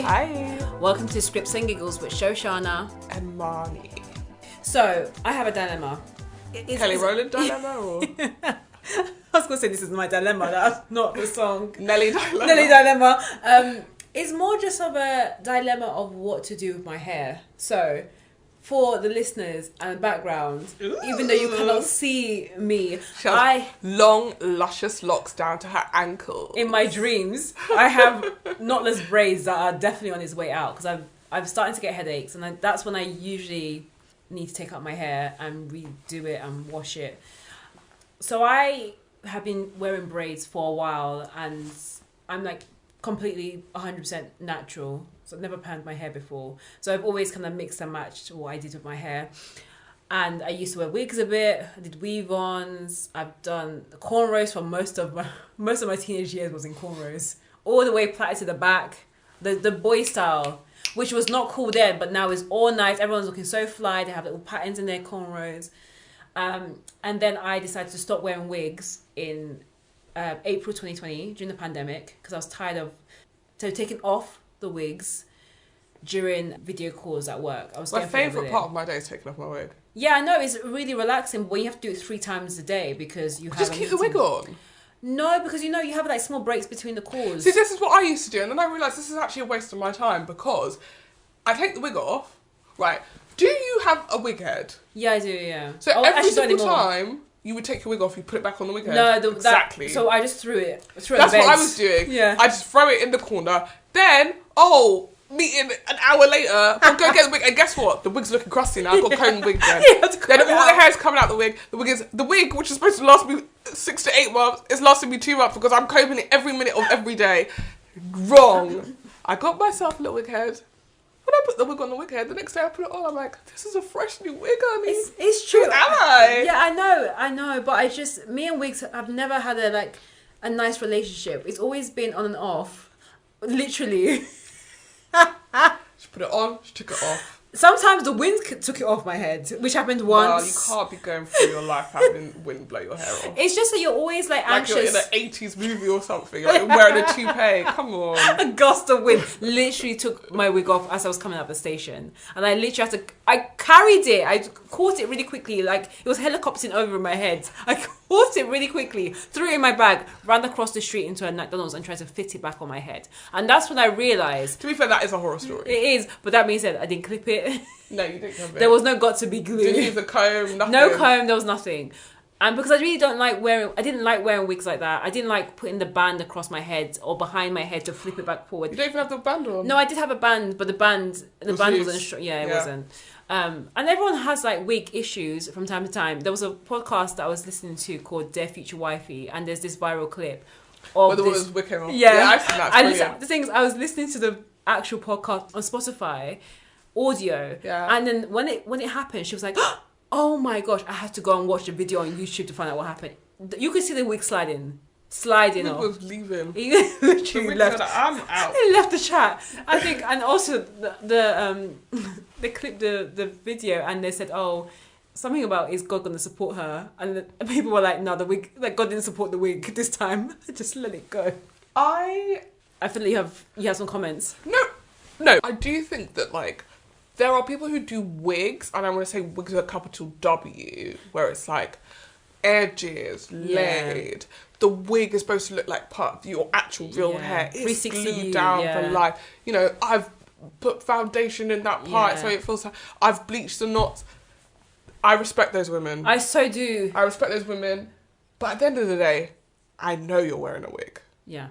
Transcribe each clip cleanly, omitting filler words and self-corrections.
Hi. Welcome to Scripts and Giggles with Shoshanna and Marnie. So, I have a dilemma. Kelly Rowland dilemma or? I was going to say this is my dilemma. That's not the song. Nelly dilemma. Nelly dilemma. It's more just of a dilemma of what to do with my hair. So, for the listeners and background, even though you cannot see me, She has long, luscious locks down to her ankle. In my dreams, I have knotless braids that are definitely on its way out because I'm starting to get headaches, and that's when I usually need to take out my hair and redo it and wash it. So I have been wearing braids for a while, and I'm like completely 100% natural. So I've never panned my hair before. So I've always kind of mixed and matched what I did with my hair. And I used to wear wigs a bit. I did weave-ons. I've done cornrows for most of my teenage years was in cornrows. All the way plaited to the back. The boy style, which was not cool then, but now is all nice. Everyone's looking so fly. They have little patterns in their cornrows. And then I decided to stop wearing wigs in April 2020 during the pandemic because I was tired of taking off the wigs during video calls at work. My favourite part of my day is taking off my wig. Yeah, I know, it's really relaxing, but you have to do it 3 times a day because you have just keep the wig on. No, because you have like small breaks between the calls. See, this is what I used to do, and then I realised this is actually a waste of my time because I take the wig off, right? Do you have a wig head? Yeah, I do, yeah. So every single time you would take your wig off, you put it back on the wig head? No, exactly. So I just threw it. That's what I was doing. Yeah. I just throw it in the corner. Then, meeting an hour later, I'll go get the wig, and guess what? The wig's looking crusty now. I've got to comb the wig then. Then all the hair's coming out the wig. The wig, which is supposed to last me 6 to 8 months, is lasting me 2 months because I'm combing it every minute of every day. Wrong. I got myself a little wig head. When I put the wig on the wig head, the next day I put it on, I'm like, this is a fresh new wig, honey. It's true. Who am I? Yeah, I know, but me and wigs, I've never had a nice relationship. It's always been on and off. Literally. She put it on, she took it off. Sometimes the wind took it off my head, which happened once. Well, you can't be going through your life having wind blow your hair off. It's just that you're always like anxious. Like you're in an 80s movie or something. Like you're wearing a toupee. Come on. A gust of wind literally took my wig off as I was coming up the station. And I literally had to... I carried it. I caught it really quickly. Like, it was helicoptering over my head. I caught it really quickly, threw it in my bag, ran across the street into a McDonald's and tried to fit it back on my head. And that's when I realised... To be fair, that is a horror story. It is. But that being said, I didn't clip it. No, you didn't clip it. There was no got to be glue. Didn't use a comb, nothing. No comb, there was nothing. And because I really didn't like wearing wigs like that. I didn't like putting the band across my head or behind my head to flip it back forward. You don't even have the band on. No, I did have a band, but the band wasn't strong. Yeah, it wasn't. And everyone has like wig issues from time to time. There was a podcast that I was listening to called Dear Future Wifey, and there's this viral clip of where the woman's wig came off. Yeah, I've seen that. The thing is, I was listening to the actual podcast on Spotify, audio, yeah. And then when it happened, she was like, "Oh my gosh, I had to go and watch the video on YouTube to find out what happened." You could see the wig sliding the off. was leaving. He literally left. I'm out. He left the chat. I think, and also they clipped the video and they said, "Oh, something about is God going to support her?" And the people were like, "No, the wig. Like God didn't support the wig this time. Just let it go." I feel like you have some comments. No. I do think that like there are people who do wigs, and I want to say wigs with a capital W, where it's like edges laid. The wig is supposed to look like part of your actual real hair. It's glued down for life. I've put foundation in that part so it feels like I've bleached the knots. I respect those women. I so do. I respect those women. But at the end of the day, I know you're wearing a wig. Yeah.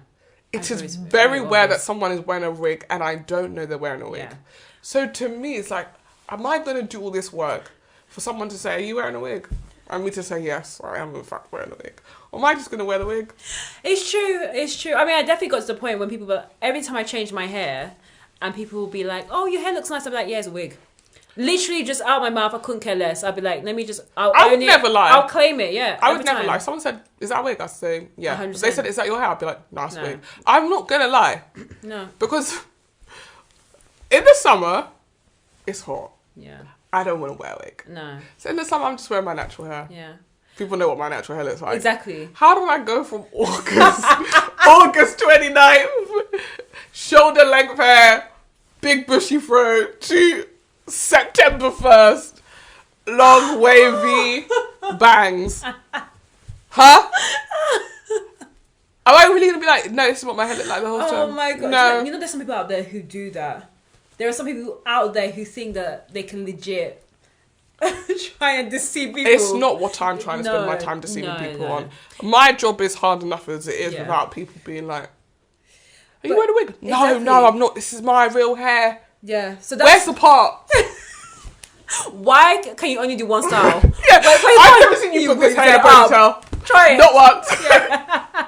It is very rare that someone is wearing a wig and I don't know they're wearing a wig. Yeah. So to me, it's like, am I going to do all this work for someone to say, are you wearing a wig? And me to say, yes, I am in fact wearing a wig. Or am I just going to wear the wig? It's true. I mean, I definitely got to the point when every time I change my hair and people will be like, oh, your hair looks nice. I'm like, yeah, it's a wig. Literally just out my mouth, I couldn't care less. I'd be like, let me just... I would never lie. I'll claim it, yeah. I would never lie. Someone said, is that a wig? I'd say, yeah. 100%. If they said, is that your hair? I'd be like, no, it's a wig. I'm not going to lie. No. Because in the summer, it's hot. Yeah. I don't want to wear a wig. No. So in the summer, I'm just wearing my natural hair. Yeah. People know what my natural hair looks like. Exactly. How did I go from August 29th, shoulder length hair, big bushy fro to September 1st, long wavy bangs. Huh? Am I really going to be like, no, this is what my hair looked like the whole time? Oh my god. No. You know, there's some people out there who do that. There are some people out there who think that they can legit try and deceive people. It's not what I'm trying to spend my time deceiving people on. My job is hard enough as it is without people being like, are you wearing a wig? No, I'm not. This is my real hair. Yeah. So where's the part? Why can you only do one style? I've never seen you put this hair in a ponytail. Try it. Not once. Yeah.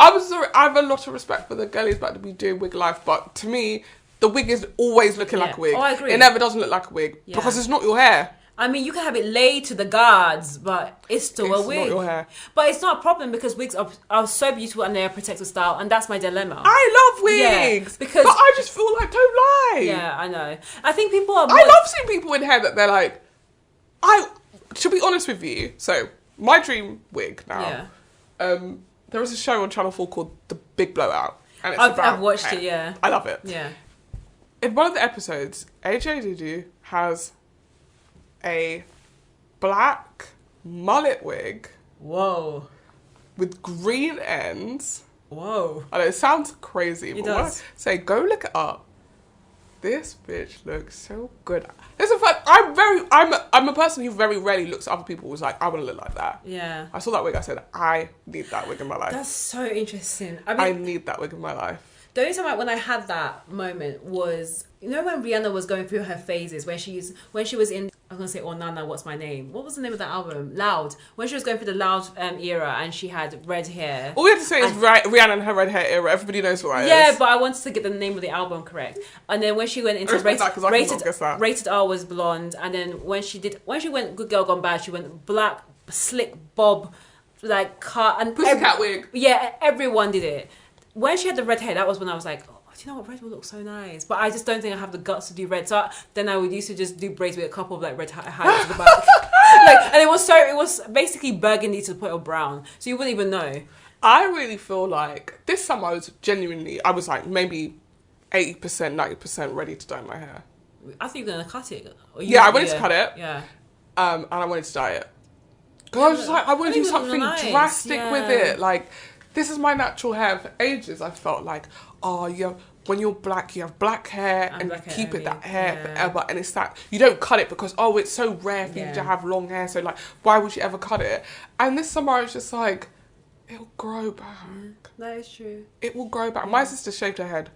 I'm sorry. I have a lot of respect for the girlies about to be doing wig life, but to me, the wig is always looking like a wig. Oh, I agree. It never doesn't look like a wig because it's not your hair. I mean, you can have it laid to the guards, but it's still a wig. It's not your hair. But it's not a problem because wigs are so beautiful and they're a protective style, and that's my dilemma. I love wigs, but I just feel like, don't lie. Yeah, I know. I think people are. I love seeing people in hair that they're like, to be honest with you, so my dream wig now. Yeah. There was a show on Channel 4 called The Big Blowout, and I've watched it. Yeah, I love it. Yeah. In one of the episodes, AJ Dudu has a black mullet wig. Whoa. With green ends. Whoa. I know it sounds crazy, but does. when I say go look it up, this bitch looks so good. It's a fact. I'm a person who very rarely looks at other people who's like, I want to look like that. Yeah. I saw that wig. I said, I need that wig in my life. That's so interesting. I need that wig in my life. The only time when I had that moment was, you know, when Rihanna was going through her phases, when she was in, I'm gonna say, oh Nana, what's my name? What was the name of that album? Loud. When she was going through the Loud era and she had red hair. All we have to say is Rihanna and her red hair era. Everybody knows what it is. Yeah, but I wanted to get the name of the album correct. And then when she went into rated R was blonde, and then when she went Good Girl Gone Bad, she went black slick bob, like cut and pussycat wig. Yeah, everyone did it. When she had the red hair, that was when I was like, oh, do you know what, red would look so nice. But I just don't think I have the guts to do red. So then I would used to just do braids with a couple of like red highlights at the back. And it was basically burgundy to the point of brown. So you wouldn't even know. I really feel like this summer I was like maybe 80%, 90% ready to dye my hair. I think you're going to cut it. I wanted to cut it. Yeah. And I wanted to dye it. Because I was just like, I want to do something drastic with it. Like, this is my natural hair. For ages, I felt like, when you're black, you have black hair and keep it that hair forever. And it's that, you don't cut it because, it's so rare for you to have long hair. So, like, why would you ever cut it? And this summer, I was just like, it'll grow back. That is true. It will grow back. My sister shaved her head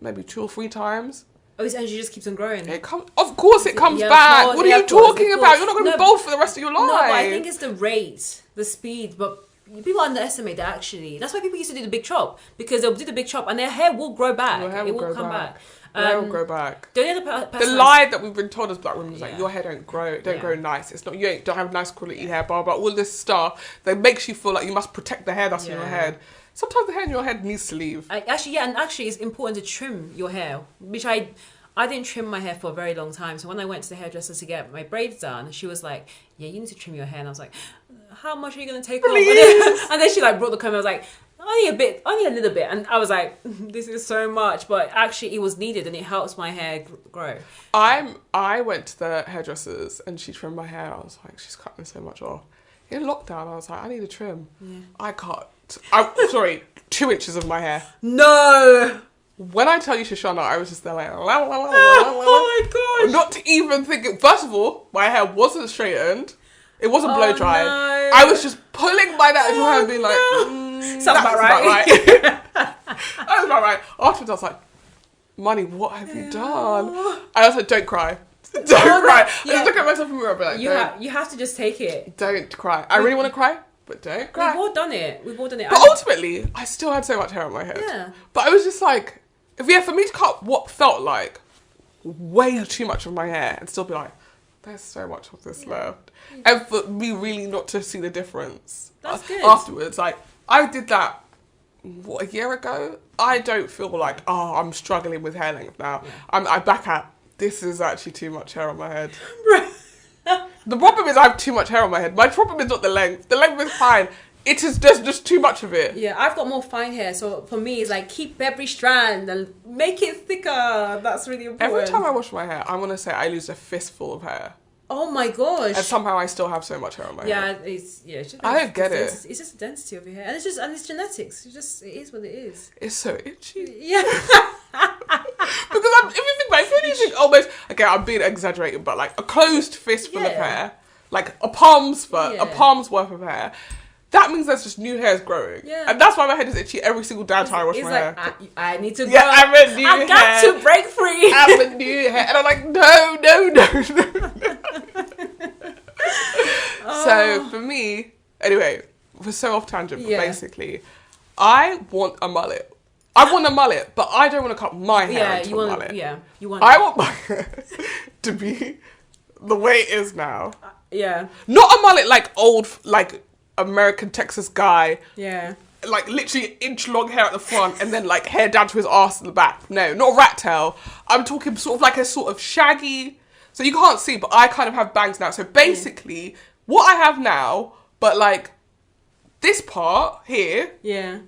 maybe 2 or 3 times. Oh, and she just keeps on growing. Of course it comes back. What are you talking about? You're not going to be bald for the rest of your life. No, but I think it's the rate, the speed, but people underestimate that actually. That's why people used to do the big chop, because they'll do the big chop and their hair will grow back. It will come back. Their hair will grow back. The only other person the lie that we've been told as black women is like, your hair don't grow nice. It's not, don't have nice quality hair, blah, blah, all this stuff that makes you feel like you must protect the hair that's in your head. Sometimes the hair in your head needs to leave. Actually, it's important to trim your hair, which I didn't trim my hair for a very long time. So when I went to the hairdresser to get my braids done, she was like, yeah, you need to trim your hair. And I was like, how much are you going to take off? And then she like brought the comb. I was like, only a little bit. And I was like, this is so much. But actually it was needed and it helps my hair grow. I went to the hairdressers and she trimmed my hair. I was like, she's cutting so much off. In lockdown, I was like, I need a trim. Yeah. I cut, 2 inches of my hair. No! When I tell you Shoshanna, I was just there like, oh my gosh. Not to even think it. First of all, my hair wasn't straightened. It wasn't blow dried. No. I was just pulling my natural hair and being like, sounds about right. That was about right. Afterwards, I was like, Marnie, what have you done? And I was like, don't cry. Don't cry. I just look at myself in the mirror and be like, you have to just take it. Don't cry. I really want to cry, but don't cry. We've all done it. But ultimately, I still had so much hair on my head. Yeah. But I was just like, for me to cut what felt like way too much of my hair and still be like, there's so much of this left. And for me really not to see the difference. That's good. Afterwards, like, I did that, a year ago? I don't feel like, I'm struggling with hair length now. Yeah. I'm back at, this is actually too much hair on my head. The problem is I have too much hair on my head. My problem is not the length. The length is fine. it is just too much of it. Yeah, I've got more fine hair, so for me, it's like keep every strand and make it thicker. That's really important. Every time I wash my hair, I want to say I lose a fistful of hair. Oh my gosh! And somehow I still have so much hair on my hair. It's just I don't get it. It's just the density of your hair, and it's genetics. It is what it is. It's so itchy. Yeah. Because if you think about it, if you're using almost, okay, I'm being exaggerating, but like a closed fistful of hair, like a palm's worth of hair, that means there's just new hairs growing. Yeah. And that's why my head is itchy every single damn time I wash my hair. I need to go. Yeah, I'm a new hair. I got to break free. I'm a new hair. And I'm like, no. So for me, anyway, we're so off tangent, but basically, I want a mullet. I want a mullet, but I don't want to cut my hair into a mullet. I want my hair to be the way it is now. Not a mullet like old, like American Texas guy. Yeah. Like literally inch long hair at the front and then like hair down to his arse at the back. No, not a rat tail. I'm talking sort of like a sort of shaggy. So you can't see, but I kind of have bangs now. So basically, what I have now, but like this part here. Yeah.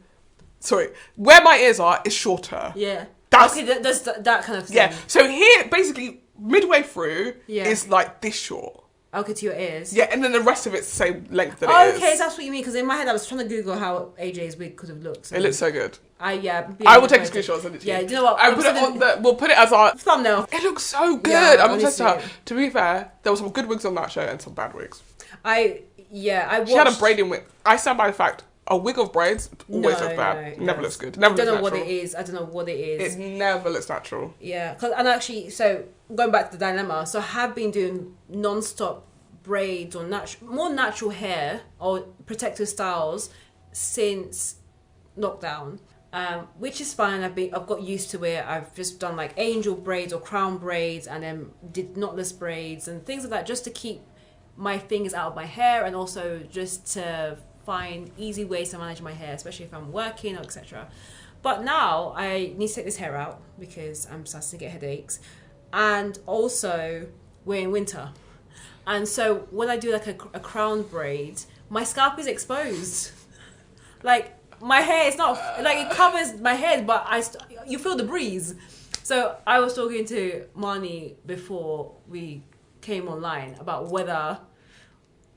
Sorry, where my ears are is shorter. Yeah. That's that kind of thing. Yeah. So here, basically, midway through is like this short. Okay, to your ears. Yeah, and then the rest of it's the same length that it is. Okay, so that's what you mean. Because in my head, I was trying to Google how AJ's wig could have looked. It looks so good. I will take a screenshot and send it to you. Yeah, do you know what? I put it on we'll put it as our thumbnail. It looks so good. I'm obsessed with her. To be fair, there were some good wigs on that show and some bad wigs. I watched... She had a braiding wig. I stand by the fact, a wig of braids always looks bad. Never looks good. Never looks natural. I don't know what it is. It never looks natural. Yeah, and actually, so going back to the dilemma, so I have been doing non-stop braids or more natural hair or protective styles since lockdown, which is fine. I've got used to it. I've just done like angel braids or crown braids, and then did knotless braids and things like that, just to keep my fingers out of my hair, and also just to find easy ways to manage my hair, especially if I'm working or etc. But now I need to take this hair out because I'm starting to get headaches, and also we're in winter. And so when I do like a crown braid, my scalp is exposed. Like my hair is not like it covers my head, but you feel the breeze. So I was talking to Marnie before we came online about whether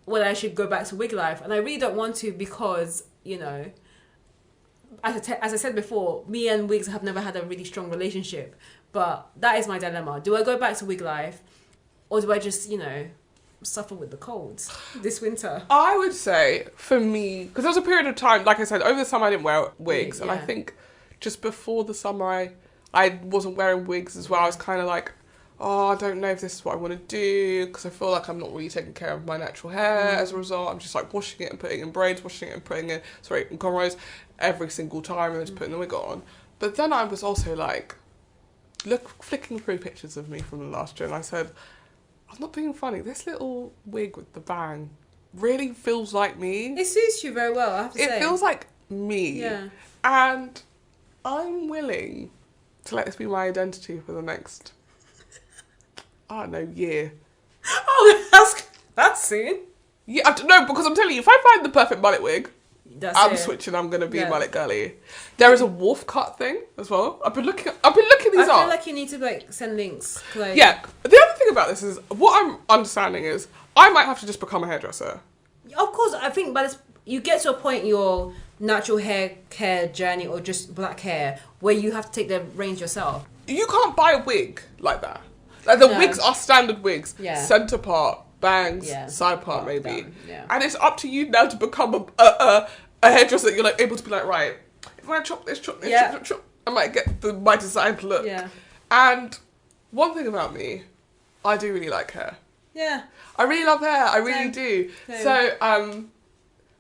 I should go back to wig life, and I really don't want to because as I said before, me and wigs have never had a really strong relationship. But that is my dilemma. Do I go back to wig life, or do I just suffer with the colds this winter? I would say for me, because there was a period of time, like I said, over the summer I didn't wear wigs, and I think just before the summer I wasn't wearing wigs as well. I was kind of like, oh, I don't know if this is what I want to do, because I feel like I'm not really taking care of my natural hair. As a result, I'm just like washing it and putting in braids, washing it and putting in cornrows every single time, and just putting the wig on. But then I was also like flicking through pictures of me from the last year, and I said, I'm not being funny. This little wig with the bang really feels like me. It suits you very well, I have to say. It feels like me. Yeah. And I'm willing to let this be my identity for the next, I don't know, year. Oh, that's soon. Yeah, no, because I'm telling you, if I find the perfect mullet wig, I'm switching. I'm gonna be mullet girly. There is a wolf cut thing as well. I've been looking these up. I feel like you need to send links. Yeah. The other thing about this is what I'm understanding is I might have to just become a hairdresser. Of course, I think you get to a point in your natural hair care journey, or just black hair, where you have to take the reins yourself. You can't buy a wig like that. Like the wigs are standard wigs. Yeah. Centre part, bangs, side part maybe. Yeah. And it's up to you now to become a hairdresser that you're like able to be like, right, if I chop this, chop, I might get my designed look. Yeah. And one thing about me, I do really like hair. Yeah. I really love hair. I really do. Same. So,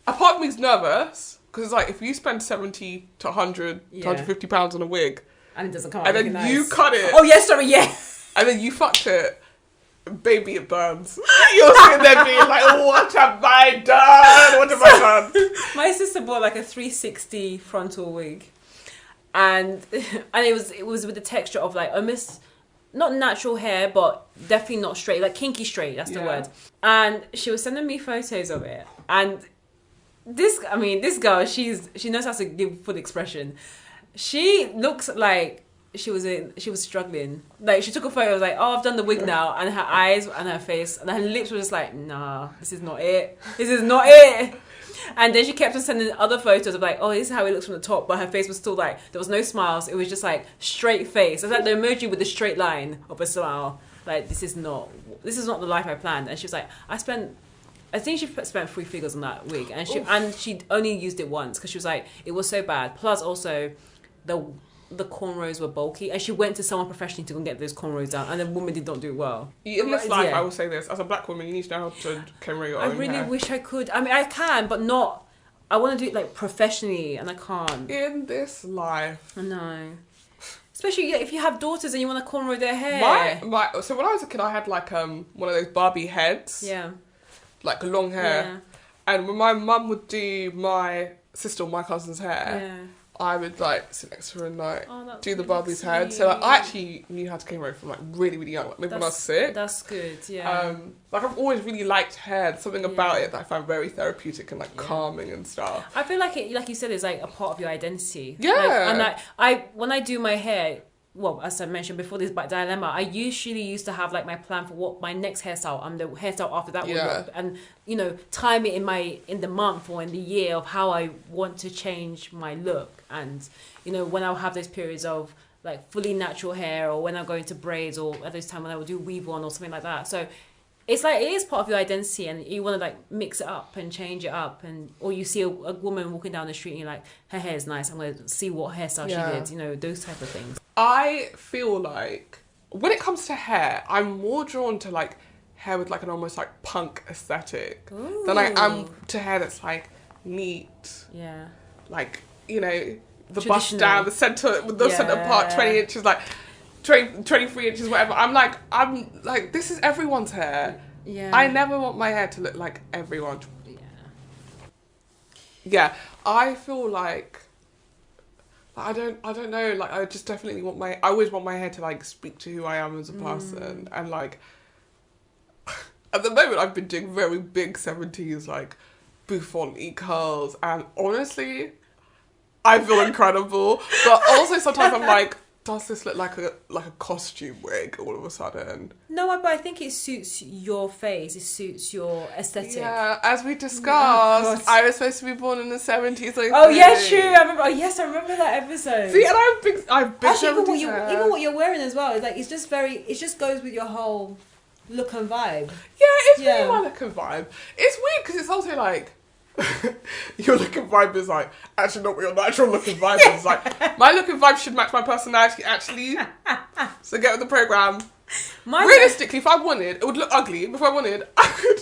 a part of me's nervous because it's like if you spend 70 to 100 to 150 pounds on a wig, and it doesn't come out, and then you cut it. Oh yes, sorry, yeah. And then you fucked it. Baby, it burns. You're sitting there being like, what have I done? What have I done? My sister bought like a 360 frontal wig, and it was with the texture of like almost not natural hair, but definitely not straight, like kinky straight. That's the word. And she was sending me photos of it, and this girl, she knows how to give full expression. She looks like she was struggling. Like, she took a photo, was like, oh, I've done the wig now, and her eyes and her face and her lips were just like, nah, this is not it. This is not it. And then she kept on sending other photos of like, oh, this is how it looks from the top, but her face was still like, there was no smiles. It was just like straight face. It was like the emoji with the straight line of a smile. Like, this is not the life I planned. And she was like, I think she spent 3 figures on that wig, and she only used it once because she was like, it was so bad. Plus, also, the cornrows were bulky, and she went to someone professionally to go and get those cornrows down, and the woman did not do well. In this life, I will say this: as a black woman, you need to know how to cornrow your own hair. I really wish I could. I mean, I can, but not. I want to do it like professionally, and I can't. In this life, I know. Especially if you have daughters and you want to cornrow their hair. So when I was a kid, I had like one of those Barbie heads. Yeah. Like long hair. Yeah. And when my mum would do my sister or my cousin's hair, I would like sit next to her and like do the Barbie's head. So like, I actually knew how to comb from like really, really young. Like maybe when I was 6. That's good, yeah. Like I've always really liked hair. There's something about it that I find very therapeutic and like calming and stuff. I feel like it, like you said, is like a part of your identity. Yeah. Like, and when I do my hair, well, as I mentioned before this dilemma, I usually used to have like my plan for what my next hairstyle and the hairstyle after that would look, and time it in the month or in the year of how I want to change my look, and when I'll have those periods of like fully natural hair, or when I'm going to braids, or at those times when I will do weave on or something like that. So it's like it is part of your identity, and you want to like mix it up and change it up, or you see a woman walking down the street and you're like, her hair is nice, I'm going to see what hairstyle she did, those type of things. I feel like when it comes to hair, I'm more drawn to like hair with like an almost like punk aesthetic than I am to hair that's like neat. Yeah. Like, the bust down, the centre with the centre part 20 inches, like 23 inches, whatever. I'm like, this is everyone's hair. Yeah. I never want my hair to look like everyone. Yeah. I feel like I don't know, like I just definitely I always want my hair to like speak to who I am as a person, and like at the moment I've been doing very big 70s like bouffant-y curls, and honestly I feel incredible, but also sometimes I'm like, does this look like a costume wig all of a sudden? No, but I think it suits your face. It suits your aesthetic. Yeah, as we discussed, I was supposed to be born in the 70s. Oh yeah, true. I remember. Oh yes, I remember that episode. See, and I have big actually, even what you're wearing as well. Like, it just goes with your whole look and vibe. Yeah, it's really my look and vibe. It's weird because it's also like, your look and vibe is like actually not what your natural look and vibe is. Like, my look and vibe should match my personality actually. So get with the program. Realistically, if I wanted, it would look ugly. But if I wanted, I could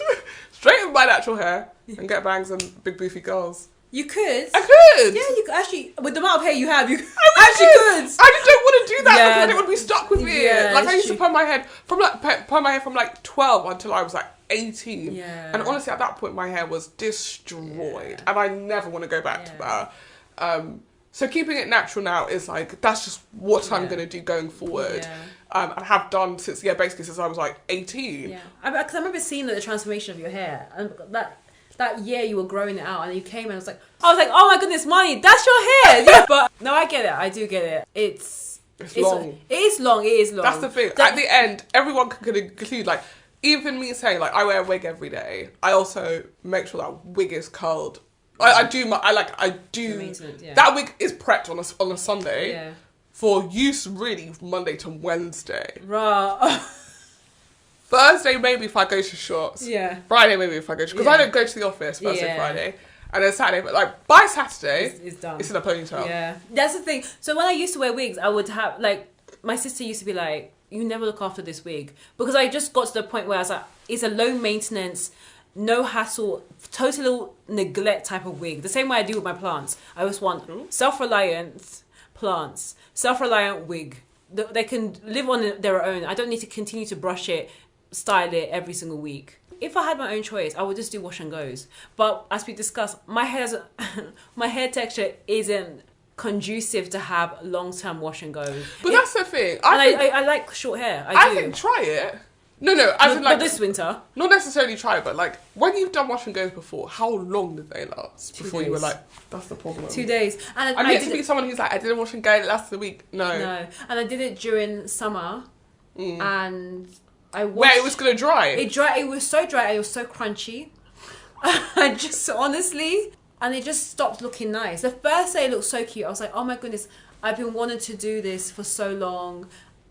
straighten my natural hair and get bangs and big beefy girls. You could. I could. Yeah, you could actually, with the amount of hair you have, you actually could. I just don't want to do that because then it would be stuck with me. Yeah, like I used to perm my hair from like 12 until I was like 18. Yeah. And honestly, at that point, my hair was destroyed, and I never want to go back to that. So keeping it natural now is like, that's just what I'm going to do going forward. And have done since I was like 18. Yeah. Because I remember seeing the transformation of your hair, and that year you were growing it out, and you came and I was like, oh my goodness, Marnie, that's your hair. Yeah. But no, I get it. I do get it. It's long. It is long. That's the thing. At the end, everyone can conclude, like, even me saying, like, I wear a wig every day, I also make sure that wig is curled. I do. That wig is prepped on a Sunday for use really Monday to Wednesday. Right. Thursday maybe if I go to shorts. Yeah. Friday maybe if I go to, because I don't go to the office Thursday, Friday. And then Saturday, but like by Saturday, it's done. It's in a ponytail. Yeah. That's the thing. So when I used to wear wigs, I would have, like, my sister used to be like, you never look after this wig. Because I just got to the point where I was like, it's a low maintenance, no hassle, total neglect type of wig. The same way I do with my plants. I just want self-reliant plants, self-reliant wig. They can live on their own. I don't need to continue to brush it, style it every single week. If I had my own choice, I would just do wash and goes. But as we discussed, my hair texture isn't conducive to have long-term wash and go. But that's the thing. I like short hair. I do. think try it. as in like not this winter. Not necessarily try, but like when you've done wash and goes before, how long did they last before you were like, that's the problem? 2 days. And I need to be someone who's like, I didn't wash and go, it lasted a week. No, and I did it during summer, and I washed, where it was gonna dry. It was so dry. It was so crunchy. I just honestly, and it just stopped looking nice. The first day it looked so cute. I was like, oh my goodness, I've been wanting to do this for so long.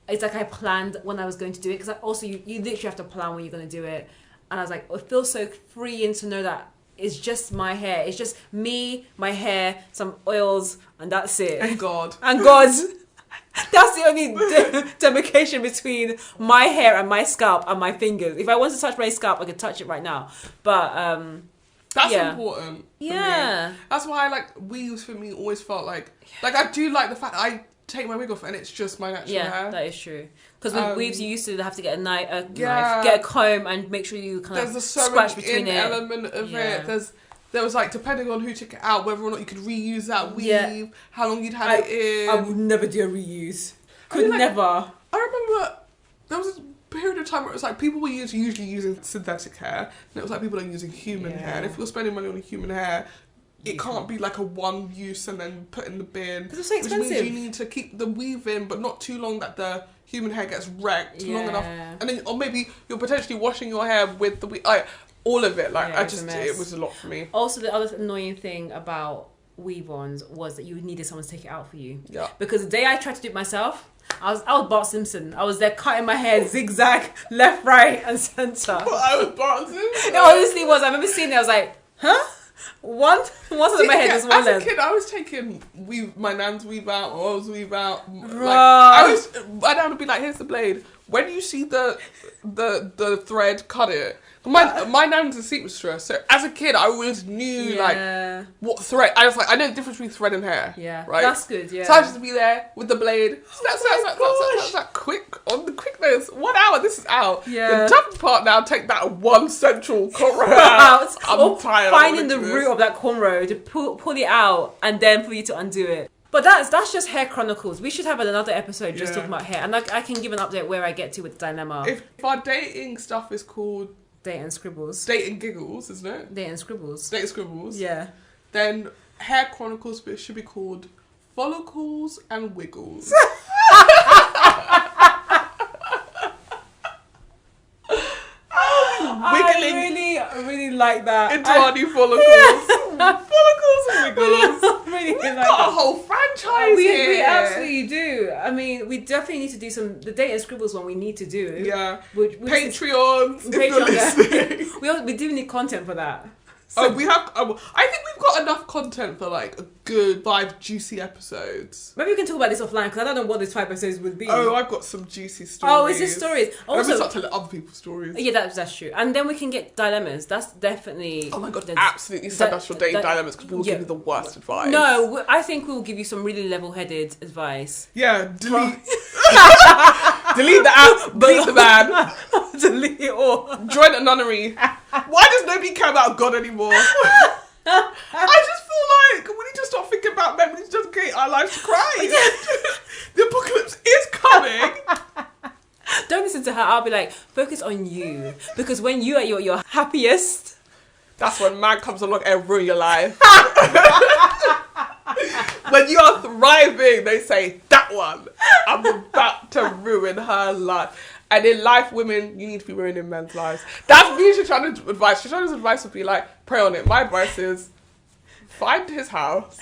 It's like I planned when I was going to do it, because also you literally have to plan when you're going to do it. And I was like, it feels so freeing to know that it's just my hair. It's just me, my hair, some oils, and that's it. And God. That's the only demarcation between my hair and my scalp and my fingers. If I want to touch my scalp, I could touch it right now. But that's important. Yeah. Me. That's why like weaves for me always felt like I do like the fact that I take my wig off and it's just my natural hair. Yeah, that is true. Because with weaves, you used to have to get a knife, get a comb, and make sure you kind of scratch between it. There's a sewing element of it. There was like, depending on who took it out, whether or not you could reuse that weave, how long you'd had it in. I would never do a reuse. Never. I remember there was a period of time where it was like people were usually using synthetic hair, and it was like people are using human hair. And if you're spending money on human hair, it can't be like a one use and then put in the bin. Because it's so expensive. Which means you need to keep the weave in, but not too long that the human hair gets wrecked long enough. And then, or maybe you're potentially washing your hair with the weave. All of it. Like, it was a lot for me. Also, the other annoying thing about weave-ons was that you needed someone to take it out for you. Yeah. Because the day I tried to do it myself, I was Bart Simpson. I was there cutting my hair zigzag, left, right, and centre. I was Bart Simpson? It honestly was. I remember seeing it, I was like, huh? One side of my head was one length. As a kid, I was taking my nan's weave out, or I was weave out. My dad would be like, here's the blade. When you see the thread, cut it. My nan's a seamstress, so as a kid, I always knew like what thread. I was like, I know the difference between thread and hair. Yeah, right. That's good. Yeah. So I just be there with the blade. That's quick on the quickness. 1 hour. This is out. Yeah. The tough part now. Take that one central cornrow out. I'm tired. Finding the root of that cornrow to pull it out, and then for you to undo it. But that's just hair chronicles. We should have another episode just talking about hair, and I can give an update where I get to with the dilemma. If our dating stuff is called Date and Scribbles. Date and Giggles, isn't it? Date and Scribbles. Date and Scribbles. Yeah. Then hair chronicles should be called Follicles and Wiggles. Wiggling. I really like that. Into our new follicles. Follicles and Wiggles. We've got a whole franchise here. We absolutely do. I mean, we definitely need to do the Date and Scribbles one we need to do. Yeah. Patreons. If you're listening. We do need content for that. So, we have. I think we've got enough content for like a good 5 juicy episodes. Maybe we can talk about this offline because I don't know what these 5 episodes would be. Oh, I've got some juicy stories. Oh, it's just stories. Also, start telling other people's stories. Yeah, that's true. And then we can get dilemmas. That's definitely. Oh my god! Absolutely send us your dating dilemmas because we will give you the worst advice. No, I think we will give you some really level-headed advice. Yeah, delete. Delete the app. Delete the man. Delete it all. Join a nunnery. Why does nobody care about God anymore? I just feel like we need to stop thinking about men. We need to just dedicate our lives to Christ. The apocalypse is coming. Don't listen to her. I'll be like, focus on you. Because when you are your happiest, that's when man comes along and ruin your life. When you are thriving, they say, that one, I'm about to ruin her life. And in life, women, you need to be ruining men's lives. That's me, Shoshanna's advice. Shoshanna's advice would be like, pray on it. My advice is, find his house.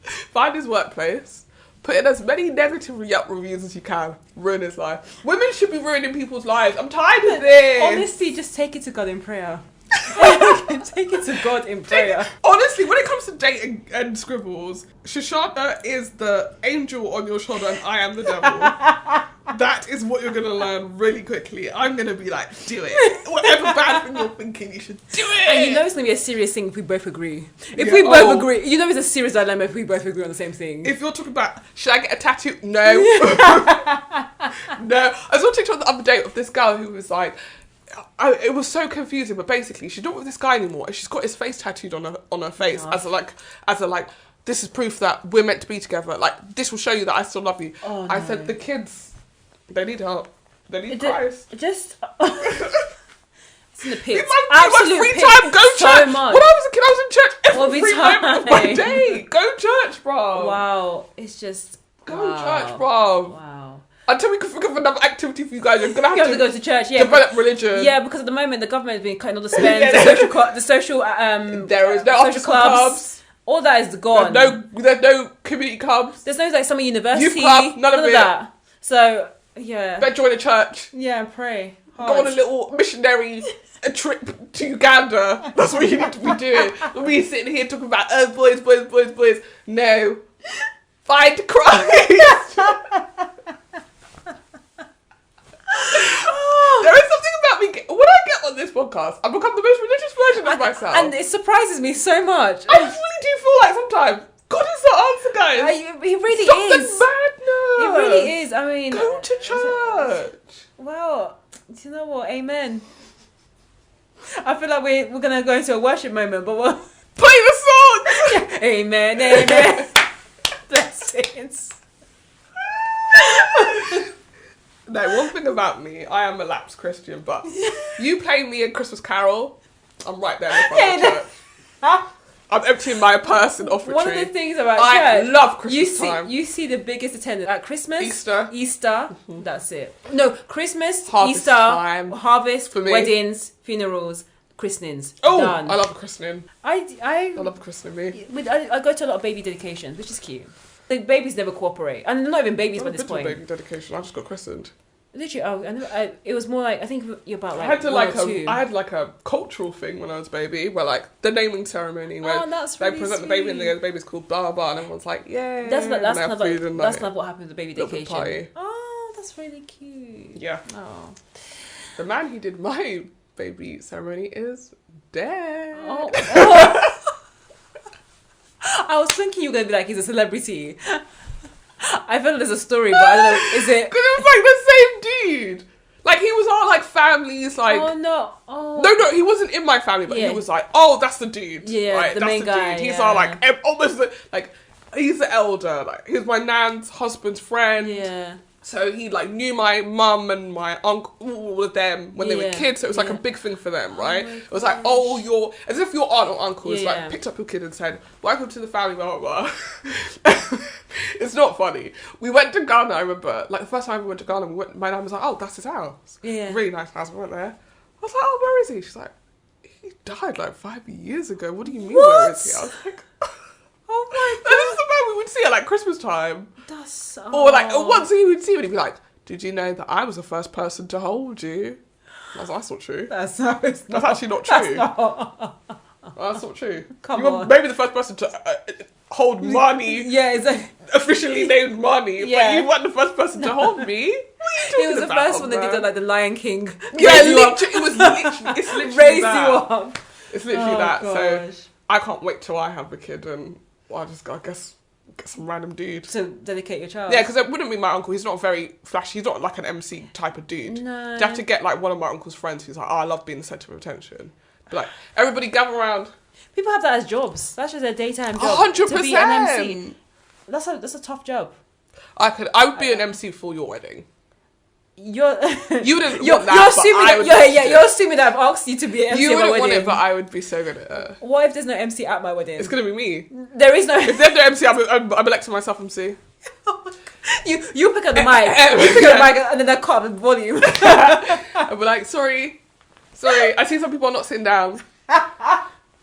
Find his workplace. Put in as many negative Yelp reviews as you can. Ruin his life. Women should be ruining people's lives. I'm tired of this. Honestly, just take it to God in prayer. Take it to God in prayer. Honestly, when it comes to dating and scribbles, Shoshanna is the angel on your shoulder and I am the devil. That is what you're going to learn really quickly. I'm going to be like, do it. Whatever bad thing you're thinking, you should do it. And you know it's going to be a serious thing if we both agree. If we both agree. You know it's a serious dilemma if we both agree on the same thing. If you're talking about, should I get a tattoo? No. No. I was on TikTok the other day of this girl who was like, it was so confusing, but basically she's not with this guy anymore and she's got his face tattooed on her face as a like this is proof that we're meant to be together, like this will show you that I still love you. I said the kids, they need help. Then he cries. Just... It's in the pits. It's like absolute free pits. time. Go So church. much. When I was a kid, I was in church every free time. moment of my day. Go church, bro. Wow. It's just... Go church, bro. Wow. Until we can think of another activity for you guys, you're gonna have to go to church. Yeah, develop religion. Yeah, because at the moment the government has been cutting all the spends, the social there is no social clubs. All that is gone. There's no community clubs. There's no like summer university. Youth club. None of that. So yeah. Better join a church. Yeah, pray. Go on a little missionary trip to Uganda. That's what you need to be doing. We sitting here talking about boys. No. Find Christ. There is something about me. When I get on this podcast, I become the most religious version of myself. And it surprises me so much. I really do feel like sometimes God is the answer, guys. He really Stop is. the madness. He really is. I mean, go to church. Well, you know what? Amen. I feel like we're gonna go into a worship moment, but we'll play the song. Yeah. Amen. Blessings. No, one thing about me, I am a lapsed Christian, but you play me a Christmas carol, I'm right there in the front of church. I'm emptying my purse and offering. One of the things about I church, love Christmas time. You see the biggest attendance at Christmas, Easter. Mm-hmm. That's it. No, Christmas, Harvest Easter, time. harvest, For me. weddings, funerals, christenings. Oh, done. I love christening. I love christening. I go to a lot of baby dedications, which is cute. The babies never cooperate, and they're not even babies by this point. Baby dedication. I just got christened. Literally, it was more like I think you're about like I had like a cultural thing when I was a baby, where like the naming ceremony where they present the baby and the baby's called blah blah, and everyone's like, yeah. That's kind of what happens with baby dedication. Party. Oh, that's really cute. Yeah. Oh. The man who did my baby ceremony is dead. Oh. I was thinking you were gonna be like he's a celebrity. I felt there's a story, but I don't know. Is it? Because it was like the same dude. Like he was all like families, like. Oh no! Oh. No, he wasn't in my family, but he was like, oh, that's the dude. Yeah, right? the That's main the guy. Dude. He's yeah. all like almost like he's the elder. Like he's my nan's husband's friend. Yeah. So he like knew my mum and my uncle, all of them when they were kids. So it was like a big thing for them, right? It was like, oh, you're as if your aunt or uncle is like picked up your kid and said, "Welcome to the family." Blah blah blah. It's not funny. We went to Ghana. I remember, like the first time we went to Ghana, my nan was like, "Oh, that's his house. Yeah, really nice house." We went there. I was like, "Oh, where is he?" She's like, "He died like 5 years ago. What do you mean? What? Where is he?" I was like. Oh my god! And this is the man we would see at like Christmas time. That's so... Or like once he would see it, he'd be like, "Did you know that I was the first person to hold you?" I was like, "That's not true. That's actually not true. That's not true. You were maybe the first person to hold Marnie. Yeah, exactly. Officially named Marnie, but you weren't the first person to hold me. It was the first one that did like the Lion King. Yeah, literally, it was literally. It's literally raised that. You up. It's literally that. Gosh. So I can't wait till I have a kid and. Well, I guess get some random dude to dedicate your child. Yeah, because it wouldn't be my uncle. He's not very flashy. He's not like an MC type of dude. No. You have to get like one of my uncle's friends who's like, "Oh, I love being the centre of attention." But like, everybody gather around. People have that as jobs. That's just their daytime job. 100%. To be an MC. That's a tough job. I would be an MC for your wedding. You wouldn't want that. You're assuming that I've asked you to be an MC You at my wouldn't wedding. want it, but I would be so good at it. What if there's no MC at my wedding? It's gonna be me. There is no. If there's no MC, I'm electing myself MC. You pick up the mic. You pick up the mic, and then I cut up the volume. I'll be like, sorry. I see some people are not sitting down.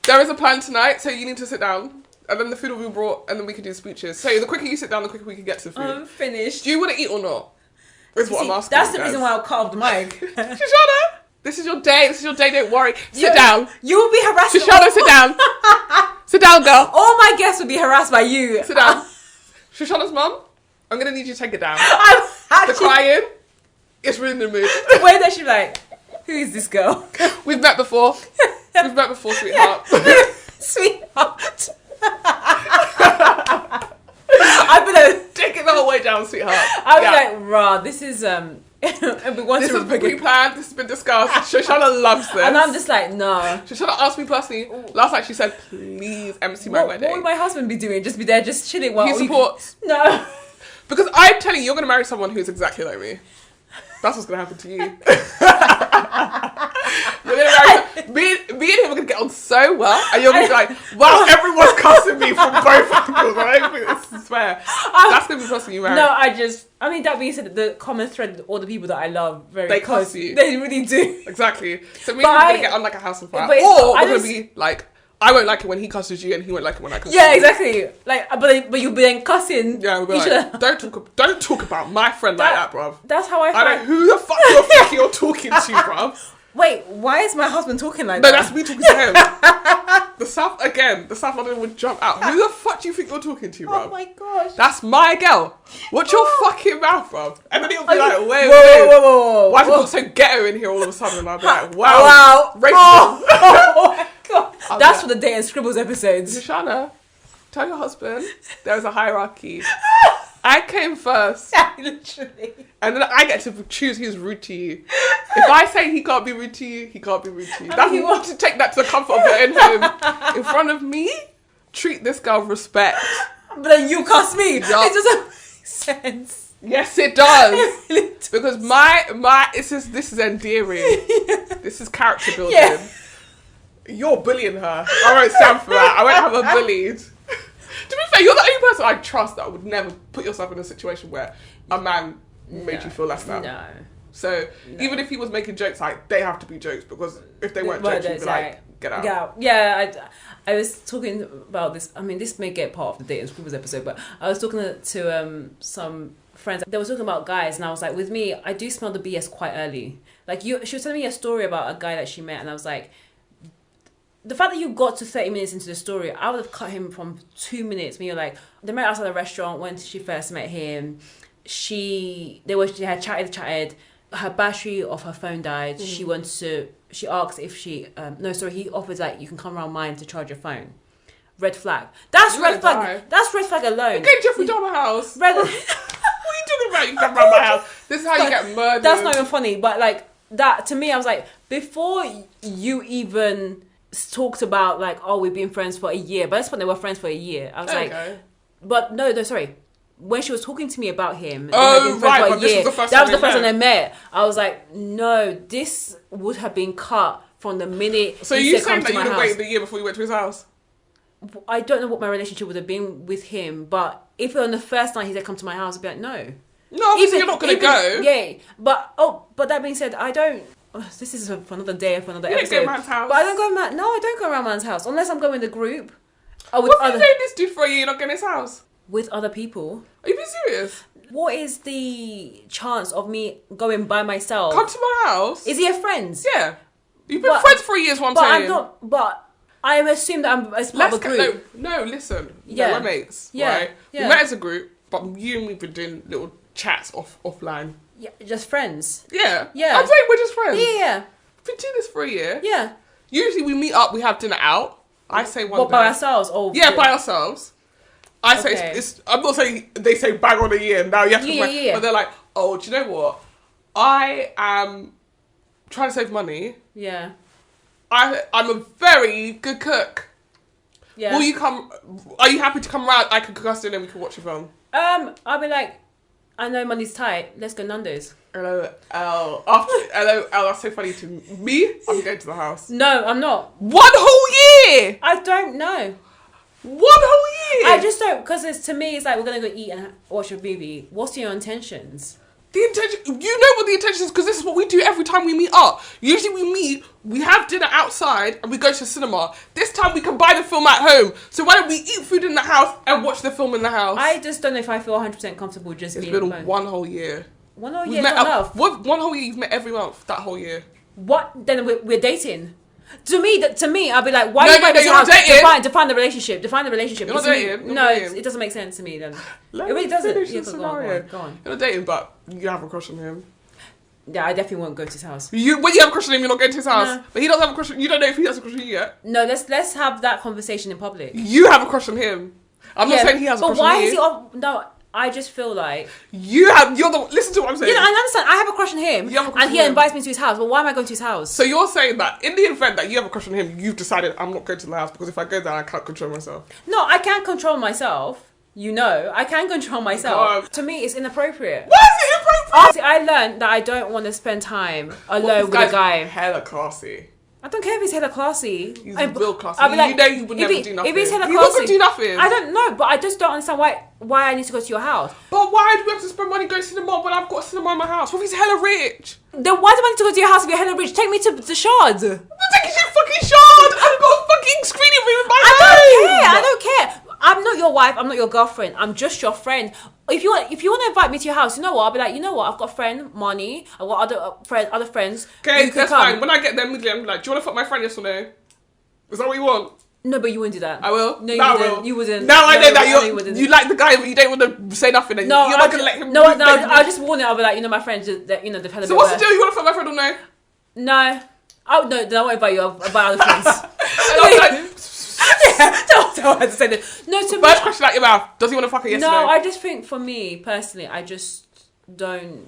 There is a plan tonight, so you need to sit down. And then the food will be brought, and then we can do speeches. So the quicker you sit down, the quicker we can get to the food. I'm finished. Do you want to eat or not? Is what I'm asking. That's the reason why I'll cut off the mic. Shoshanna, this is your day. Don't worry. Sit down. You will be harassed. Shoshanna, sit down. Sit down, girl. All my guests will be harassed by you. Sit down. Shoshanna's mum, I'm going to need you to take it down. The crying, it's ruining the mood. The way that she's like, who is this girl? We've met before, sweetheart. Sweetheart. I'd be like, take it the whole way down, sweetheart. I'd be like, rah, this is and we want this to has been pre-planned. This has been discussed. Shoshana loves this, and I'm just like, no. Shoshana asked me personally last night. She said, "Please MC my wedding." What would my husband be doing? Just be there, just chilling while he supports. No, because I'm telling you, you're going to marry someone who's exactly like me. That's what's gonna happen to you. Me and him are gonna get on so well, and you're gonna be like, wow, everyone's cussing me from both angles. I don't think this is fair. That's gonna be the person you marry. No, I mean, that being said, the common thread, all the people that I love they cuss you. They really do. Exactly. So me and him are gonna get on like a house on fire. Or we're gonna be like, I won't like it when he cusses you, and he won't like it when I cuss you. Yeah, exactly. Like, but you'll be then cussing. Yeah, we'll be like, don't talk about my friend like that, bruv. That's how I don't know who the fuck you're talking to, bruv. Wait, why is my husband talking like that? No, that's me talking to him. The South London would jump out. Who the fuck do you think you're talking to, bruv? Oh my gosh. That's my girl. Watch your fucking mouth, bruv. And then he'll be like, wait. Whoa. Why have you got so ghetto in here all of a sudden? And I'll be like, wow. Racism. Oh my god. That's for the Dates and Scribbles episodes. Shoshanna, tell your husband there's a hierarchy. I came first. Yeah, literally. And then I get to choose who's rude to you. If I say he can't be rude to you, he can't be rude to you. That's you want to take that to the comfort of your own home. In front of me, treat this girl with respect. But then you cuss me. Yup. It doesn't make sense. Yes, it does. Because this is endearing. Yeah. This is character building. Yeah. You're bullying her. I won't stand for that. I won't have her bullied. To be fair, you're the only person I trust that would never put yourself in a situation where a man made you feel less than. No. So even if he was making jokes, like, they have to be jokes, because if they weren't jokes, you'd be like, get out. Yeah, I was talking about this. I mean, this may get part of the Dating and Scribbles episode, but I was talking to some friends. They were talking about guys, and I was like, with me, I do smell the BS quite early. Like, she was telling me a story about a guy that she met, and I was like, the fact that you got to 30 minutes into the story, I would have cut him from 2 minutes. Me, you're like, they met outside the restaurant. When she first met him, she had chatted. Her battery of her phone died. Mm. She asked if he offered, like, you can come around mine to charge your phone. Red flag. That's red flag. That's red flag alone. Okay, Jeffrey Dahmer house. What are you talking about? You come around my house. This is how you get murdered. That's not even funny. But like that, to me, I was like, before you even talked about, like, oh, we've been friends for a year. But that's when they were friends for a year. I was but no, sorry. When she was talking to me about him, right, but this was the first time I met. I was like, no, this would have been cut from the minute. So you saying that you would have waited the year before you went to his house? I don't know what my relationship would have been with him, but if on the first night he said come to my house, I'd be like, no. No, obviously you're not going to go. Yeah, but that being said, I don't. This is for another day, for another episode. You don't go to man's house. But I don't go No, I don't go around man's house unless I'm going with a group. What if you dated this dude for a year, you're not going to his house? With other people. Are you being serious? What is the chance of me going by myself? Come to my house. Is he a friend? Yeah. You've been friends for a year is what I'm saying. I'm not, but I assume that I'm as part of a group. No, listen. Yeah. We're mates, yeah. right? Yeah. We met as a group, but you and we've been doing little chats offline. Yeah, just friends. Yeah. Yeah. I'm saying we're just friends. Yeah. We've been doing this for a year. Yeah. Usually we meet up, we have dinner out. I say one day. By ourselves? Or by ourselves. I say I'm not saying they say bang on a year and now you have to but they're like, oh, do you know what? I am trying to save money. Yeah. I'm a very good cook. Yeah. Will you come? Are you happy to come round? I can cook us dinner and we can watch a film. I'll be like, I know money's tight. Let's go Nando's. LOL. LOL. That's so funny to me. I'm going to the house. No, I'm not. 1 whole year. I don't know. 1 whole year. I just don't, because to me it's like we're gonna go eat and watch a movie. What's your intentions? The intention, you know what the intention is, because this is what we do every time we meet up. Usually we meet, we have dinner outside, and we go to the cinema. This time we can buy the film at home. So why don't we eat food in the house and watch the film in the house? I just don't know if I feel 100% comfortable just being alone. It's been 1 whole year. 1 whole year is not enough. 1 whole year, you've met every month that whole year. What? Then we're dating. To me, I'll be like, why no, are you going to you're not dating. Define the relationship. Define the relationship. You're not dating. No, it doesn't make sense to me then. It really doesn't. Go on. You're not dating, but you have a crush on him. Yeah, I definitely won't go to his house. When you have a crush on him, you're not going to his house. No. But he doesn't have a crush on you. Don't know if he has a crush on you yet. No, let's have that conversation in public. You have a crush on him. I'm not saying he has a crush on you. But why is he off? No, I just feel like listen to what I'm saying. I understand. I have a crush on him, and he invites me to his house. But why am I going to his house? So you're saying that in the event that you have a crush on him, you've decided I'm not going to the house because if I go there, I can't control myself. No, I can't control myself. You know, I can control myself. God. To me, it's inappropriate. Why is it inappropriate? Honestly, I learned that I don't want to spend time alone with a guy. Hella classy. I don't care if he's hella classy. He's real classy. I'll be like, you know he would never do nothing. If he's hella He classy, would do nothing. I don't know, but I just don't understand why I need to go to your house. But why do we have to spend money going to the mall when I've got cinema in my house? What if he's hella rich? Then why do I need to go to your house if you're hella rich? Take me to the Shard. I'm taking you fucking shard. I've got a fucking screening room in my I home. don't care. I'm not your wife. I'm not your girlfriend. I'm just your friend. If you want to invite me to your house, you know what? I'll be like, you know what? I've got a friend, Marnie. I've got other friends. Okay, that's fine. When I get there, I'm like, do you want to fuck my friend? Yes or no? Is that what you want? No, but you wouldn't do that. I will. No, you wouldn't. You wouldn't. Now I know that you like the guy, but you don't want to say nothing. And you're not gonna let him. No. I'll just warn it. I'll be like, you know, my friends. That they've had a. So what's the deal? You want to fuck my friend or no? No. Oh no! Then I won't invite you. I'll invite other friends. Don't tell her to say this. No, to First question out your mouth. Does he want to fuck her? Yes or no? No, I just think for me personally, I just don't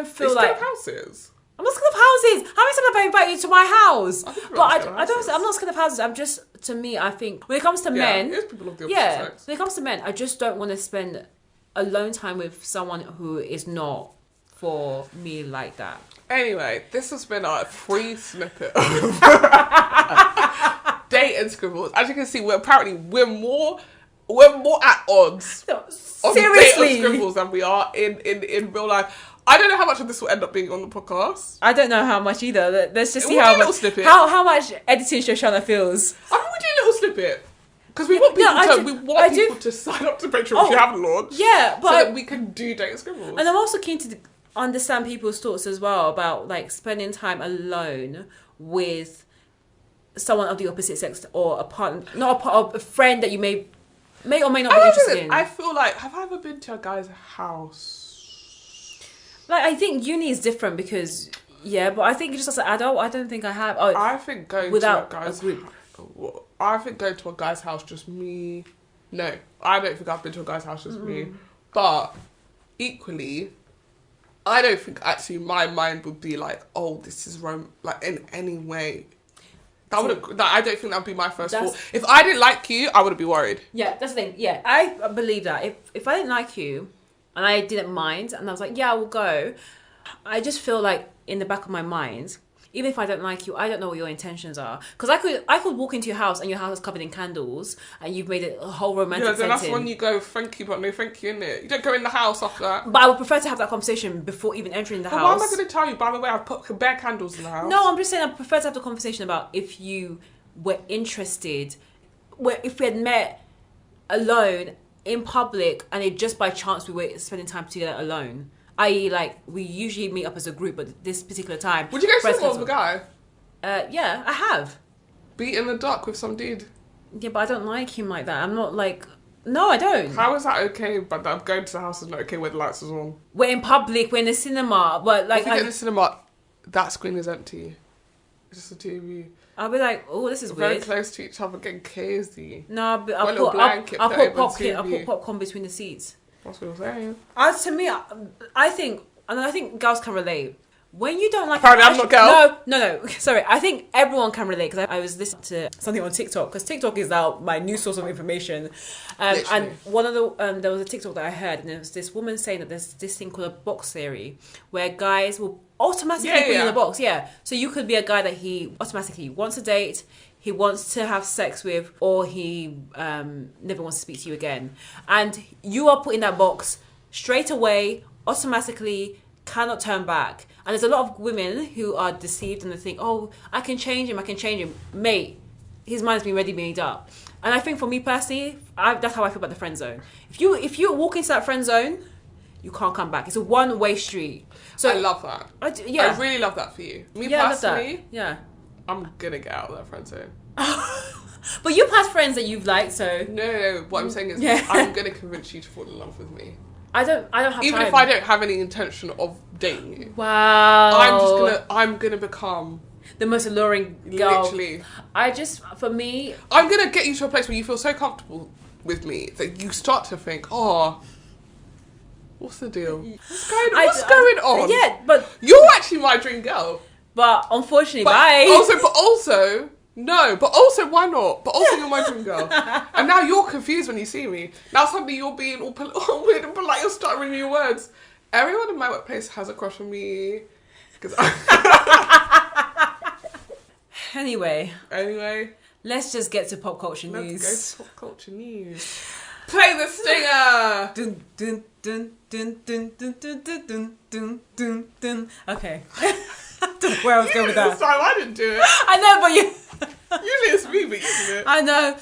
feel like houses. I'm not scared of houses. How many times have I invited you to my house? I'm not scared of houses. I'm just, to me, I think when it comes to men, people of the opposite sex. when it comes to men, I just don't want to spend alone time with someone who is not for me like that. Anyway, this has been our free snippet of Date and Scribbles. As you can see, we're more at odds on Date and Scribbles than we are in real life. I don't know how much of this will end up being on the podcast. I don't know how much either. Let's just see how much editing Shoshanna feels. I mean, we do a little snippet. Because we want people to sign up to Patreon if you haven't launched. Yeah, but so that we can do Date and Scribbles. And I'm also keen to understand people's thoughts as well about like spending time alone with someone of the opposite sex or a partner, a friend that you may or may not be interested in. I feel like, have I ever been to a guy's house? Like, I think uni is different because, but I think just as an adult, I don't think I have. I think going to a guy's house, just me. No, I don't think I've been to a guy's house, just me. But equally, I don't think actually my mind would be like, oh, this is like in any way. I don't think that would be my first thought. If I didn't like you, I wouldn't be worried. Yeah, that's the thing. Yeah, I believe that. If I didn't like you, and I didn't mind, and I was like, yeah, I will go. I just feel like in the back of my mind, even if I don't like you, I don't know what your intentions are. Because I could walk into your house and your house is covered in candles and you've made it a whole romantic setting. That's when you go, thank you, but no thank you, innit? You don't go in the house after that. But I would prefer to have that conversation before even entering the house. Why am I going to tell you, by the way, I've put bare candles in the house? No, I'm just saying I prefer to have the conversation about if you were interested, if we had met alone in public and it just by chance we were spending time together alone, i.e. like we usually meet up as a group but this particular time. Would you go cinema with a guy? Yeah, I have. Beat in the dark with some dude? Yeah, but I don't like him like that. I'm not like, no, I don't. How is that okay, but I'm going to the house is not okay where the lights are on? We're in public, we're in the cinema, but like, if you get in the cinema, that screen is empty. It's just a TV. I'll be like, oh, this is we're weird. Very close to each other, getting crazy. No, but I'll put popcorn between the seats. That's what you're saying. To me, I think girls can relate. When you don't like... Apparently I'm not a girl. No. Sorry, I think everyone can relate because I was listening to something on TikTok because TikTok is now my new source of information. And one of the... there was a TikTok that I heard and there was this woman saying that there's this thing called a box theory where guys will automatically put you in a box. Yeah. So you could be a guy that he automatically wants to date, he wants to have sex with, or he never wants to speak to you again. And you are put in that box straight away, automatically, cannot turn back. And there's a lot of women who are deceived and they think, oh, I can change him. Mate, his mind's been already made up. And I think for me personally, that's how I feel about the friend zone. If you walk into that friend zone, you can't come back. It's a one-way street. So I love that. I really love that for you. Me personally, I'm gonna get out of that friend zone. But you've had friends that you've liked, so... No. What I'm saying is I'm gonna convince you to fall in love with me. I don't have even time. If I don't have any intention of dating you. Wow. I'm gonna become the most alluring girl. Literally. For me, I'm gonna get you to a place where you feel so comfortable with me that you start to think, oh, what's the deal? What's going on? Yeah, but you're actually my dream girl. But unfortunately, bye. Also, No, but also, why not? But also, you're my dream girl. And now you're confused when you see me. Now suddenly you're being all weird and polite. You're stuttering your words. Everyone in my workplace has a crush on me. Anyway. Let's just get to pop culture news. Let's go to pop culture news. Play the stinger! Dun, dun, dun, dun, dun, dun, dun, dun, dun, dun, dun. Okay. I don't know where I was going with that. This time I didn't do it. I know, but you... Usually it's me, but you do it. I know.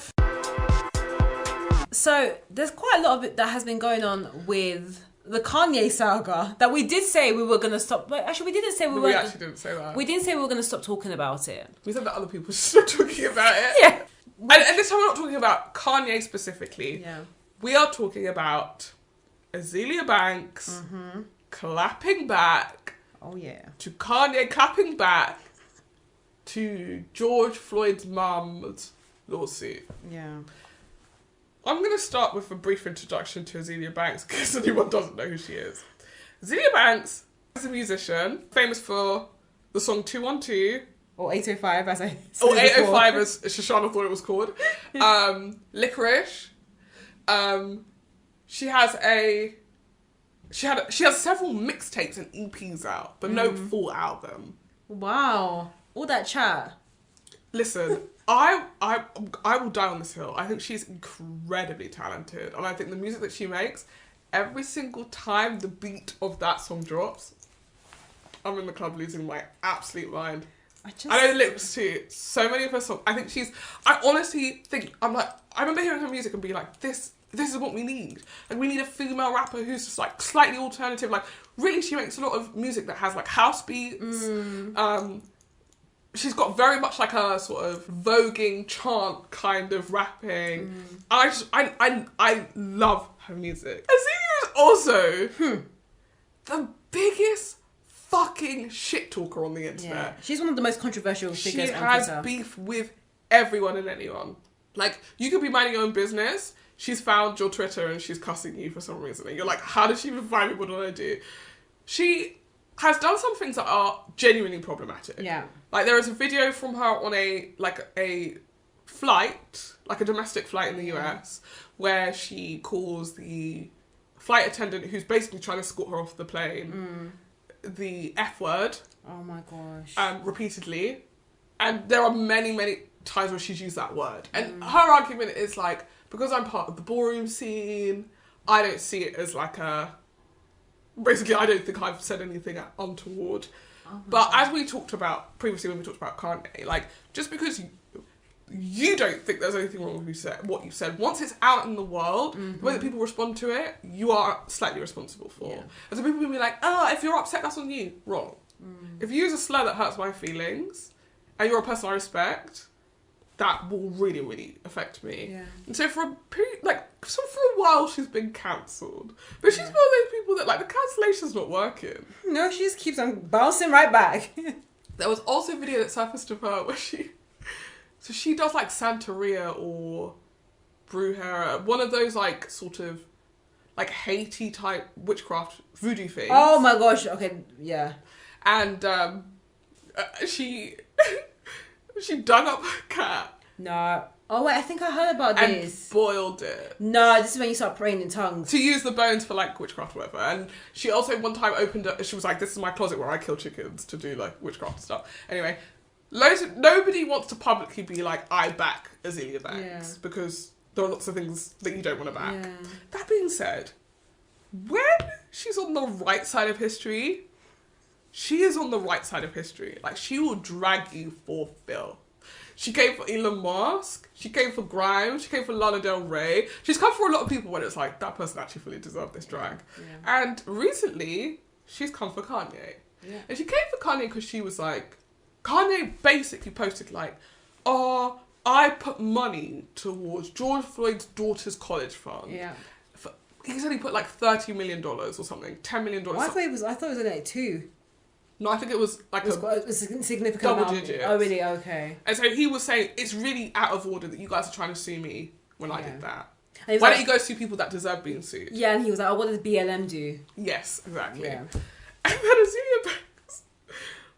So, there's quite a lot of it that has been going on with the Kanye saga that we did say we were going to stop. Like, actually, we didn't say we were. We actually didn't say that. We didn't say we were going to stop talking about it. We said that other people should stop talking about it. Yeah. And this time we're not talking about Kanye specifically. Yeah. We are talking about Azealia Banks clapping back. Oh, yeah. To Kanye clapping back to George Floyd's mum's lawsuit. Yeah. I'm going to start with a brief introduction to Azealia Banks because anyone doesn't know who she is. Azealia Banks is a musician famous for the song 212. Or 805 as I said. Or 805 as Shoshanna thought it was called. Licorice. She has several mixtapes and EPs out, but no full album. Wow. All that chat. Listen, I will die on this hill. I think she's incredibly talented, and I think the music that she makes, every single time the beat of that song drops, I'm in the club losing my absolute mind. I know lyrics to so many of her songs. I honestly think, I remember hearing her music and being like, this is what we need. Like, we need a female rapper who's just like slightly alternative. Like, really, she makes a lot of music that has like house beats. She's got very much like a sort of voguing chant kind of rapping. I love her music. Azealia is also the biggest fucking shit talker on the internet. Yeah. She's one of the most controversial figures on Twitter. She has beef with everyone and anyone. Like, you could be minding your own business. She's found your Twitter and she's cussing you for some reason. And you're like, how did she even find me? What did I do? She has done some things that are genuinely problematic. Yeah. Like, there is a video from her on a flight, like a domestic flight in the US, where she calls the flight attendant who's basically trying to escort her off the plane the F word. Oh my gosh. Repeatedly. And there are many, many times where she's used that word. And her argument is like, because I'm part of the ballroom scene, I don't see it as like a... Basically, I don't think I've said anything untoward. But as we talked about previously when we talked about Kanye, like, just because you don't think there's anything wrong with what you said, once it's out in the world, the way that people respond to it, you are slightly responsible for. Yeah. And so people will be like, oh, if you're upset, that's on you. Wrong. If you use a slur that hurts my feelings, and you're a person I respect, that will really, really affect me. Yeah. And so for a period, for a while, she's been cancelled. But she's one of those people that, like, the cancellation's not working. No, she just keeps on bouncing right back. There was also a video that surfaced of her where she does, like, Santeria or Brujeria, one of those, like, sort of, like, Haiti-type witchcraft voodoo things. Oh, my gosh. Okay, yeah. And she dug up her cat. No. Oh, wait, I think I heard about this. And boiled it. No, this is when you start praying in tongues. To use the bones for, like, witchcraft or whatever. And she also one time opened it, she was like, this is my closet where I kill chickens to do, like, witchcraft stuff. Anyway, nobody wants to publicly be like, I back Azealia Banks. Yeah. Because there are lots of things that you don't want to back. Yeah. That being said, when she's on the right side of history, she is on the right side of history. Like, she will drag you for Phil. She came for Elon Musk. She came for Grimes. She came for Lana Del Rey. She's come for a lot of people when it's like, that person actually fully deserved this drag. Yeah. And recently, she's come for Kanye. Yeah. And she came for Kanye because she was like, Kanye basically posted like, oh, I put money towards George Floyd's daughter's college fund. Yeah. He said he put like $30 million or something, $10 million. Well, I thought it was only like 2. No, I think it was like a significant double digit. Oh, really? Okay. And so he was saying, it's really out of order that you guys are trying to sue me when I did that. Why don't you go sue people that deserve being sued? Yeah, and he was like, oh, what does BLM do? Yes, exactly. Yeah. And then Azealia Banks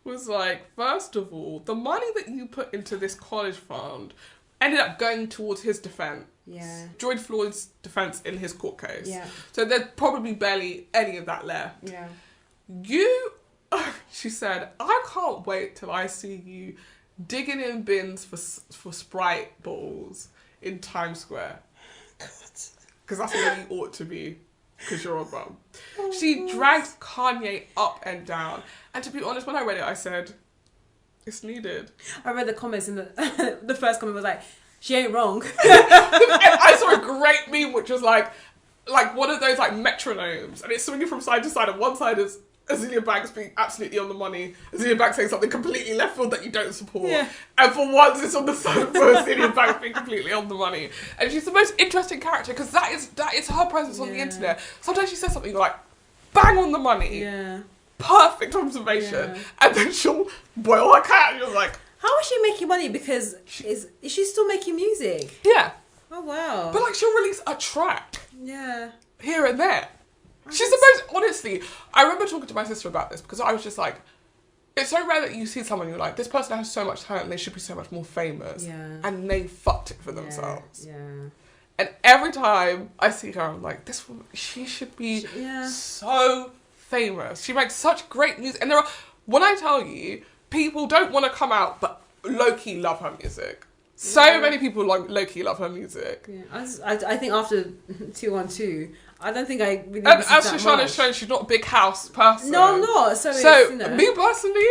was like, first of all, the money that you put into this college fund ended up going towards his defence. Yeah. George Floyd's defence in his court case. Yeah. So there's probably barely any of that left. Yeah. She said, I can't wait till I see you digging in bins for Sprite bottles in Times Square. Because that's where you ought to be, because you're a bum. She dragged Kanye up and down. And to be honest, when I read it, I said, it's needed. I read the comments and the first comment was like, she ain't wrong. I saw a great meme which was like one of those like metronomes, and it's swinging from side to side, and one side is Azealia Banks being absolutely on the money, Azealia Banks saying something completely left field that you don't support, and for once it's on the side for Azealia Banks being completely on the money. And she's the most interesting character because that is her presence on the internet. Sometimes she says something like bang on the money, perfect observation, and then she'll boil her cat, and you're like, how is she making money? Because is she still making music? Yeah. Oh wow. But like, she'll release a track. Yeah. Here and there. She's the most, honestly, I remember talking to my sister about this because I was just like, it's so rare that you see someone you're like, this person has so much talent and they should be so much more famous. Yeah. And they fucked it for themselves. Yeah. And every time I see her, I'm like, this woman, she should be so famous. She makes such great music. And when I tell you, people don't want to come out but low-key love her music. So many people low-key love her music. Yeah. I think after 212, I don't think I really and as Shoshanna's shown, she's not a big house person. No, I'm not. So me personally,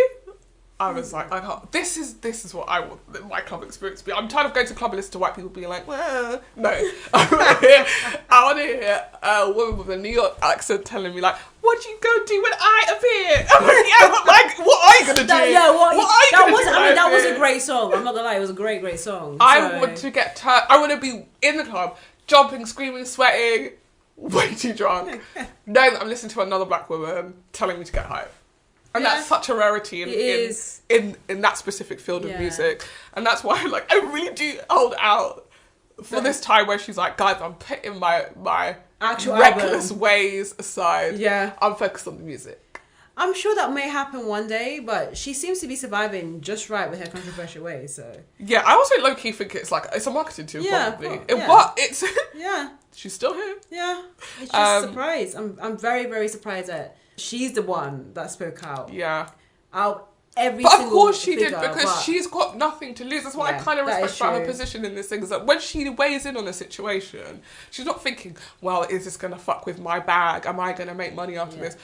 I was like, I can't. This is what I want my club experience to be. I'm tired of going to club and listening to white people being like, well, no. I want to hear a woman with a New York accent telling me like, what do you go do when I appear? I'm like, yeah, but like, what are you gonna do? That was a great song. I'm not gonna lie, it was a great song. I want to get turned. I want to be in the club, jumping, screaming, sweating, way too drunk, knowing that I'm listening to another black woman telling me to get hype. And that's such a rarity in that specific field of music. And that's why like I really do hold out for this time where she's like, guys, I'm putting my actual reckless album ways aside. Yeah. I'm focused on the music. I'm sure that may happen one day, but she seems to be surviving just right with her controversial ways, so. Yeah, I also low-key think it's a marketing tool, probably. But it's... she's still here. Yeah. It's just surprised. I'm very, very surprised that she's the one that spoke out. Yeah. But of course she did, because she's got nothing to lose. That's what I kind of respect about her position in this thing, is that when she weighs in on a situation, she's not thinking, well, is this going to fuck with my bag? Am I going to make money after this?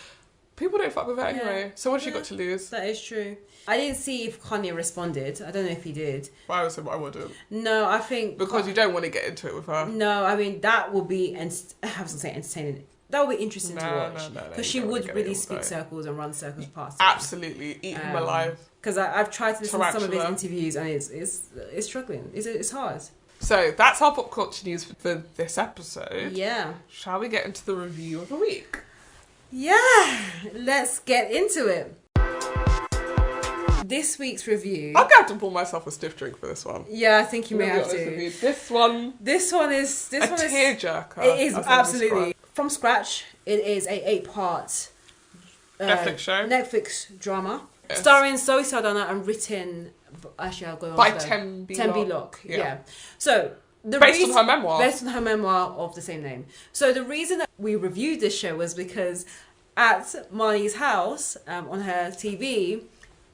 People don't fuck with her anyway. So what's she got to lose? That is true. I didn't see if Kanye responded. I don't know if he did. I would say I wouldn't. No, I think... Because you don't want to get into it with her. No, I mean, that would be... I was going to say entertaining. That would be interesting to watch. Because she would really speak circles and run circles past him. Absolutely. Eat him alive. Because I've tried to listen to some of his interviews and it's struggling. It's hard. So that's our pop culture news for this episode. Yeah. Shall we get into the review of the week? Yeah, let's get into it. This week's review. I'm going to pour myself a stiff drink for this one. Yeah, I think you may have to. This one is a tearjerker. It is absolutely from scratch. It is a 8-part Netflix drama starring Zoe Saldana and written. Actually, I'll go on by Tembi Locke. Yeah. So. Based on her memoir of the same name. So the reason that we reviewed this show was because at Marnie's house, on her TV,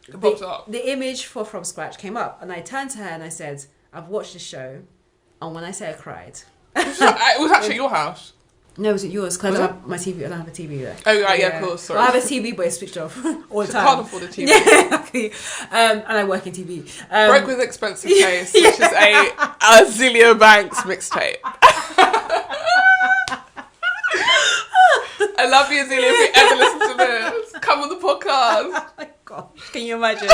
the image for From Scratch came up, and I turned to her and I said, I've watched this show, and when I say I cried. It was actually your house. No, it was at yours, because I don't have my TV. I don't have a TV there. Oh, right, yeah, of course, sorry. Well, I have a TV, but it's switched off all the time. I can't afford a TV. Yeah, exactly. And I work in TV. Broke with Expensive Taste, which is a Azealia Banks mixtape. I love you, Azealia, if you ever listen to this. Come on the podcast. Oh my gosh, can you imagine?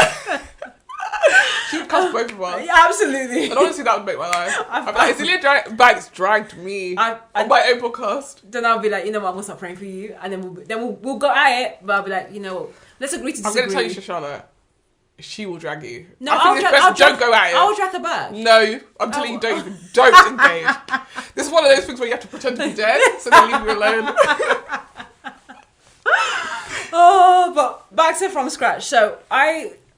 She would cast both of us. Yeah, absolutely. And honestly, that would make my life. Azealia Banks dragged me on my own podcast. Then I'll be like, you know what, I'm going to start praying for you. And then we'll go at it. But I'll be like, you know, let's agree to disagree. I'm going to tell you, Shoshana, she will drag you. No, don't go at it. I'll drag her back. No, I'm telling you, don't engage. This is one of those things where you have to pretend to be dead, so they leave you alone. Oh, but back to From Scratch. So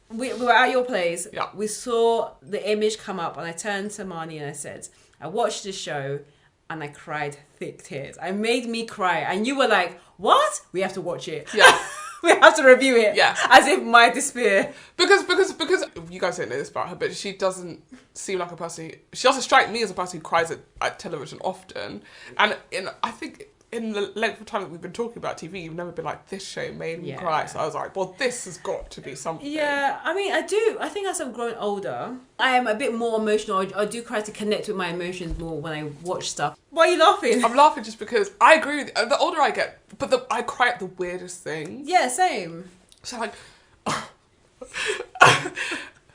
we were at your place. Yeah. We saw the image come up, and I turned to Marnie and I said, I watched this show and I cried thick tears. It made me cry. And you were like, what? We have to watch it. Yeah. We have to review it. Yeah. As if my despair. Because you guys don't know this about her, but she doesn't seem like a person. She doesn't strike me as a person who cries at television often. And I think in the length of time that we've been talking about TV, you've never been like, this show made me cry. So I was like, well, this has got to be something. Yeah, I mean, I think as I'm growing older, I am a bit more emotional. I do try to connect with my emotions more when I watch stuff. Why are you laughing? I'm laughing just because I agree with you. The older I get, but I cry at the weirdest things. Yeah, same. So like...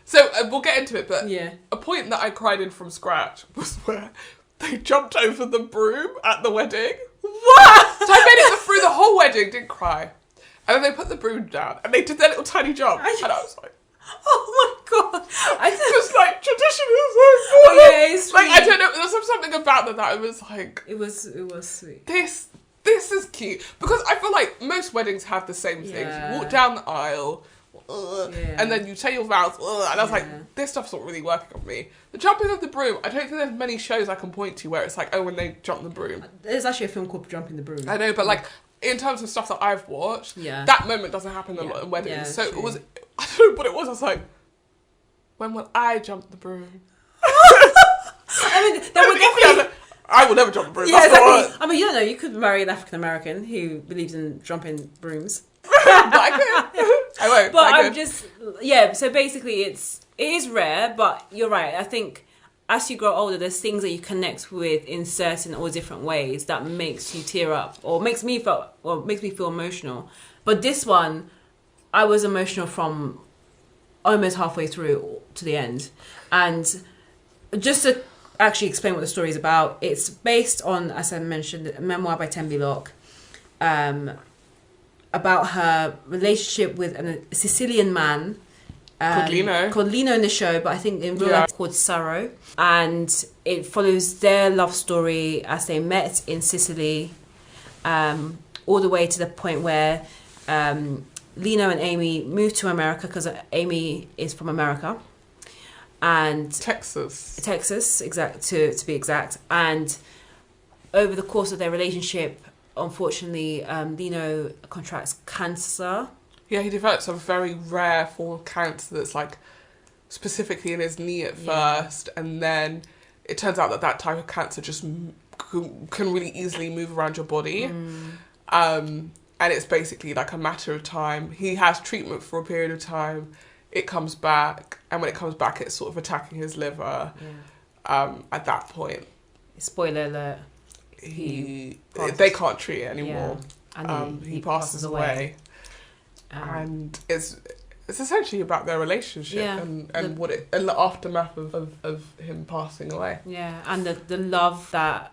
So we'll get into it, but a point that I cried in From Scratch was where they jumped over the broom at the wedding. What? So I made it through the whole wedding, didn't cry. And then they put the broom down and they did their little tiny jump. And I was like... Oh my god. I just like, tradition is so important. Oh yeah, it's sweet. Like, I don't know, there's something about that I was like... It was sweet. This is cute. Because I feel like most weddings have the same things. You walk down the aisle... and then you say your vows, and I was like, this stuff's not really working on me. The jumping of the broom, I don't think there's many shows I can point to where it's like, oh, when they jump the broom. There's actually a film called Jumping the Broom. I know, but like, in terms of stuff that I've watched, that moment doesn't happen a lot in weddings. So it was, I don't know what it was, I was like, when will I jump the broom? I mean, there were definitely... I will never jump the broom. Yeah, exactly. I mean, you don't know, you could marry an African American who believes in jumping brooms. But I could. I won't. But I'm just, so basically it is rare, but you're right. I think as you grow older, there's things that you connect with in certain or different ways that makes you tear up or makes me feel emotional. But this one, I was emotional from almost halfway through to the end. And just to actually explain what the story is about, it's based on, as I mentioned, a memoir by Tembi Locke, about her relationship with a Sicilian man called Lino in the show, but I think in real life called Saro. And it follows their love story as they met in Sicily, all the way to the point where Lino and Amy moved to America because Amy is from America. And Texas, to be exact. And over the course of their relationship, unfortunately, Lino contracts cancer. Yeah, he develops a very rare form of cancer that's like specifically in his knee at first, and then it turns out that type of cancer just can really easily move around your body. And it's basically like a matter of time. He has treatment for a period of time. It comes back, and when it comes back, it's sort of attacking his liver. At that point, spoiler alert. They can't treat it anymore. And he passes away. And it's essentially about their relationship and the aftermath of him passing away. Yeah, and the love that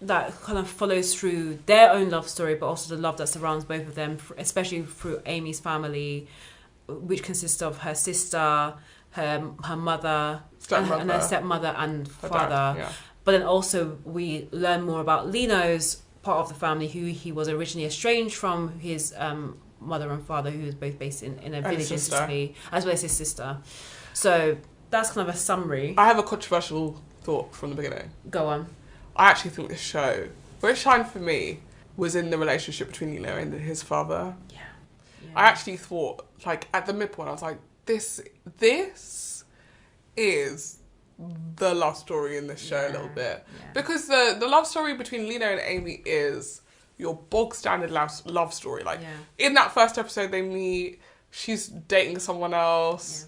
kind of follows through their own love story, but also the love that surrounds both of them, especially through Amy's family, which consists of her sister, her mother, and her stepmother and her father. Dad, But then also we learn more about Lino's part of the family, who he was originally estranged from his mother and father, who was both based in a village in Sicily, as well as his sister. So that's kind of a summary. I have a controversial thought from the beginning. Go on. I actually think this show, where it shined for me, was in the relationship between Lino and his father. Yeah. I actually thought, like, at the midpoint, I was like, this is the love story in this show a little bit. Because the love story between Lino and Amy is your bog standard love story. Like, in that first episode they meet, she's dating someone else.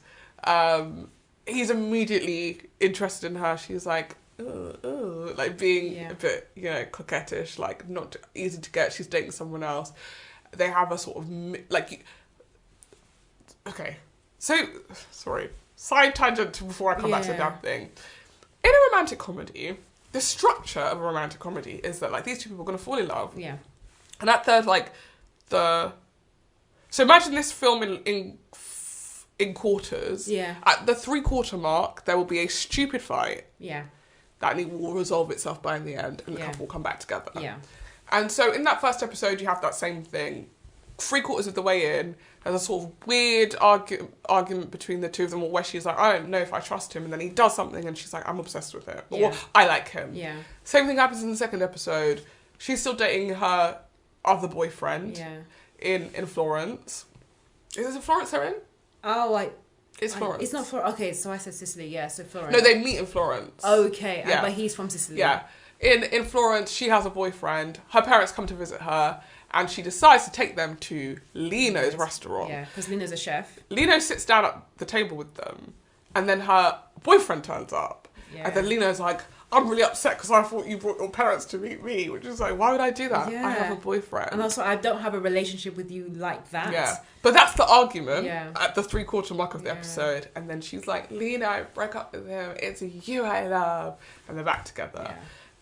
He's immediately interested in her. She's like, like being a bit, coquettish, like not easy to get. She's dating someone else. They have a sort of, okay. So, sorry. Side tangent before I come back to the damn thing. In a romantic comedy, the structure of a romantic comedy is that, like, these two people are going to fall in love. Yeah. And at so imagine this film in quarters. Yeah. At the 3/4 mark, there will be a stupid fight. Yeah. That will resolve itself by the end, and the couple will come back together. Yeah. And so in that first episode, you have that same thing. 3/4 of the way in, there's a sort of weird argument between the two of them, where she's like, I don't know if I trust him, and then he does something, and she's like, I'm obsessed with him, or I like him. Yeah. Same thing happens in the second episode. She's still dating her other boyfriend. Yeah. In Florence. Is it Florence they're in? Oh, it's Florence. It's not Florence. Okay, so I said Sicily. Yeah, so Florence. No, they meet in Florence. Okay, but he's from Sicily. Yeah. In Florence, she has a boyfriend. Her parents come to visit her, and she decides to take them to Lino's restaurant. Yeah, because Lino's a chef. Lino sits down at the table with them, and then her boyfriend turns up. Yeah. And then Lino's like, I'm really upset because I thought you brought your parents to meet me, which is like, why would I do that? Yeah. I have a boyfriend. And also, I don't have a relationship with you like that. Yeah. But that's the argument at the 3/4 mark of the episode. And then she's like, Lino, break up with him. It's you I love. And they're back together. Yeah.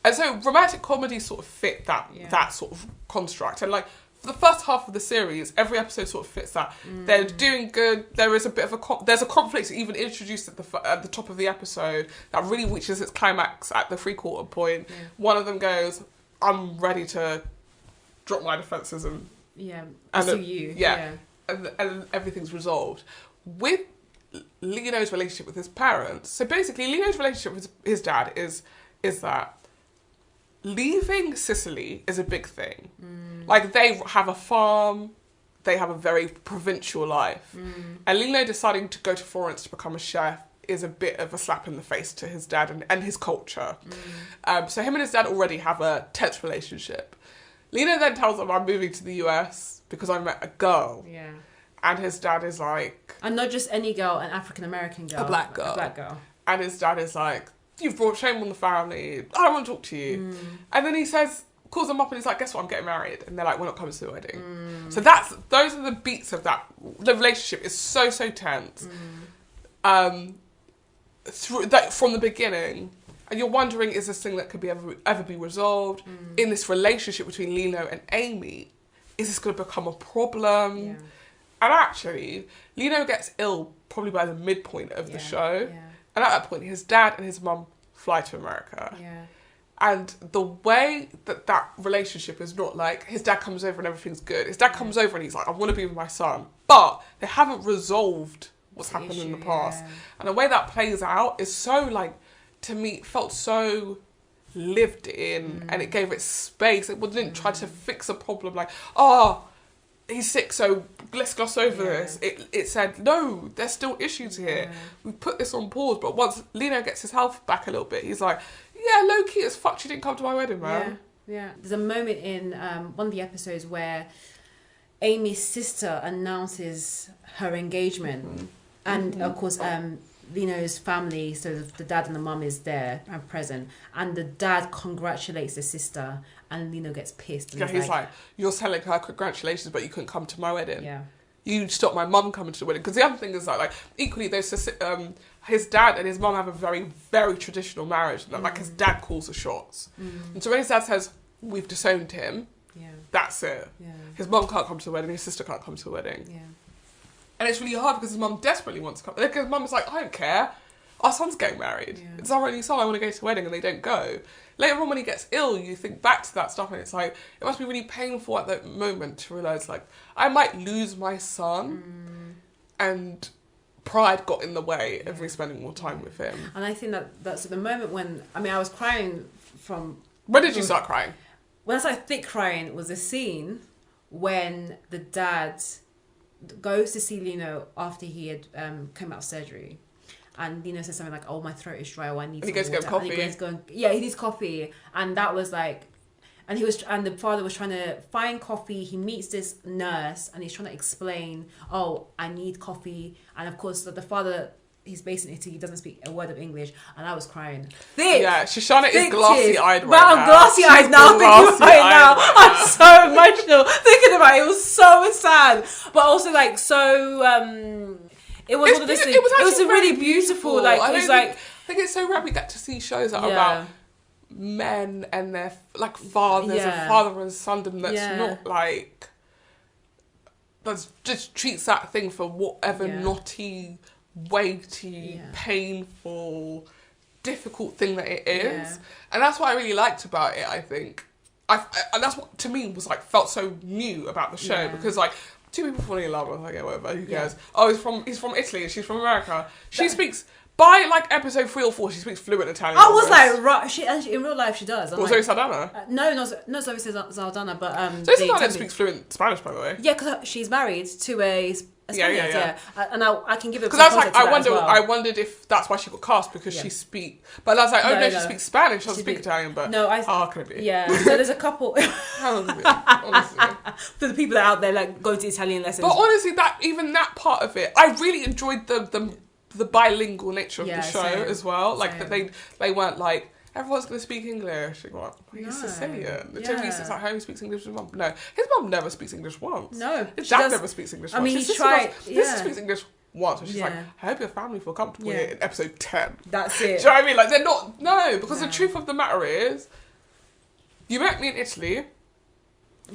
And so romantic comedies sort of fit that sort of construct. And like, for the first half of the series, every episode sort of fits that. They're doing good. There is a bit of there's a conflict even introduced at the top of the episode that really reaches its climax at the 3/4 point. Yeah. One of them goes, I'm ready to drop my defences and pursue you. Yeah. And everything's resolved. With Lino's relationship with his parents, so basically Lino's relationship with his dad is that leaving Sicily is a big thing. Like, they have a farm, they have a very provincial life. And Lino deciding to go to Florence to become a chef is a bit of a slap in the face to his dad and his culture. So him and his dad already have a tense relationship. Lino then tells him, I'm moving to the US because I met a girl. Yeah. And his dad is like... And not just any girl, an African-American girl. A black girl. A black girl. And his dad is like, you've brought shame on the family. I don't want to talk to you. And then he calls them up and he's like, guess what? I'm getting married. And they're like, we're not coming to the wedding. So those are the beats of that. The relationship is so tense. Through that, from the beginning. And you're wondering, is this thing that could be ever be resolved? In this relationship between Lino and Amy, is this going to become a problem? Yeah. And actually, Lino gets ill probably by the midpoint of the show. Yeah. And at that point, his dad and his mum fly to America. Yeah. And the way that relationship is not like, his dad comes over and everything's good. His dad comes over and he's like, I want to be with my son. But they haven't resolved what's happened in the past. Yeah. And the way that plays out is so, like, to me, it felt so lived in, and it gave it space. It didn't try to fix a problem like, he's sick, so let's gloss over this. It said, no, there's still issues here. We put this on pause, but once Lino gets his health back a little bit, he's like, yeah, low key as fuck, she didn't come to my wedding, man. Yeah. There's a moment in one of the episodes where Amy's sister announces her engagement, and of course, Lino's family, so the dad and the mum is there and present, and the dad congratulates the sister, and Lino gets pissed. And he's like, you're telling her congratulations, but you couldn't come to my wedding. Yeah. You stopped my mum coming to the wedding. Because the other thing is that, like, equally, his dad and his mum have a very, very traditional marriage. Like, his dad calls the shots. And so when his dad says, we've disowned him, that's it. Yeah. His mum can't come to the wedding, his sister can't come to the wedding. Yeah. And it's really hard because his mum desperately wants to come. Like, his mum is like, I don't care. Our son's getting married. Yeah. It's our only son. I want to go to the wedding, and they don't go. Later on, when he gets ill, you think back to that stuff, and it's like, it must be really painful at that moment to realise, like, I might lose my son, and pride got in the way of me spending more time with him. And I think that's at the moment when, I mean, I was crying from... When did you start crying? When I started thick crying was a scene when the dad goes to see Lino after he had come out of surgery, and Lino says something like, "Oh, my throat is dry. Or I need some water." Coffee. And he needs coffee, and that was like, and the father was trying to find coffee. He meets this nurse, and he's trying to explain, "Oh, I need coffee," and of course, the father. He's based in Italy. He doesn't speak a word of English, and I was crying. Yeah, Shoshanna is glassy-eyed right now. I'm glassy-eyed now. I'm so emotional thinking about it. It was so sad, but also like so. It was one of those things. It was a really beautiful. Like it was like. I think it's so rare we get to see shows that are about men and their like fathers and father and son. That's not like. That just treats that thing for whatever naughty, weighty, painful, difficult thing that it is. And that's what I really liked about it, I think. and that's what to me was like felt so new about the show because like two people falling in love, I was like, yeah, whatever, who cares? Oh, he's from Italy and she's from America. She speaks by like episode 3 or 4. She speaks fluent Italian. I was like, right? She in real life she does. Zoe Saldana? No, Zoe Saldana, but Zoe Saldana speaks fluent Spanish, by the way. Yeah, because she's married to a Spaniard, yeah. And I can give it. Because I was like, I wondered if that's why she got cast because she speaks. But I was like, no, she speaks Spanish. She doesn't speak Italian. But can it be? Yeah. So there's a couple. How long is it? Honestly, for the people out there like going to Italian lessons. But honestly, that part of it, I really enjoyed the bilingual nature of the show as well. Like that they weren't like, everyone's going to speak English. Like, what? He's Sicilian. Jimmy sits at home, speaks English with his mum. No, his mum never speaks English once. No. His dad never speaks English once. I mean, he tried. This speaks English once. And she's like, I hope your family feel comfortable here in episode 10. That's it. Do you know what I mean? Like, they're not, because the truth of the matter is, you met me in Italy,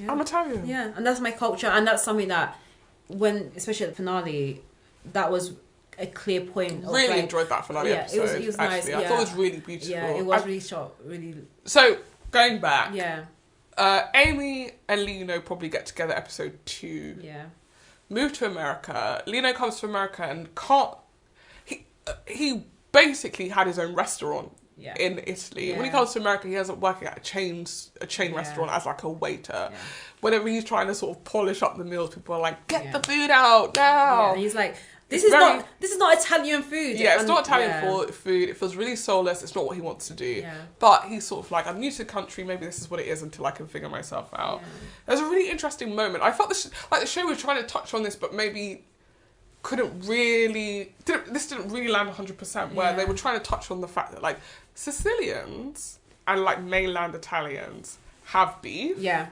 I'm Italian. Yeah, and that's my culture. And that's something that, especially at the finale, that was a clear point. Really enjoyed that finale episode. It was actually. nice. I thought it was really beautiful. Yeah, it was really shot. Really. So going back. Yeah. Amy and Lino probably get together episode 2. Yeah. Move to America. Lino comes to America and can't. He basically had his own restaurant in Italy. When he comes to America, he ends up working at a chain restaurant as like a waiter. Yeah. Whenever he's trying to sort of polish up the meals, people are like, "Get the food out now!" Yeah. And he's like, This is not Italian food. Yeah, it's not Italian food. It feels really soulless. It's not what he wants to do. Yeah. But he's sort of like, I'm new to the country. Maybe this is what it is until I can figure myself out. Yeah. There's a really interesting moment. I felt the show was trying to touch on this, but maybe didn't really land 100%. Where they were trying to touch on the fact that like Sicilians and like mainland Italians have beef. Yeah.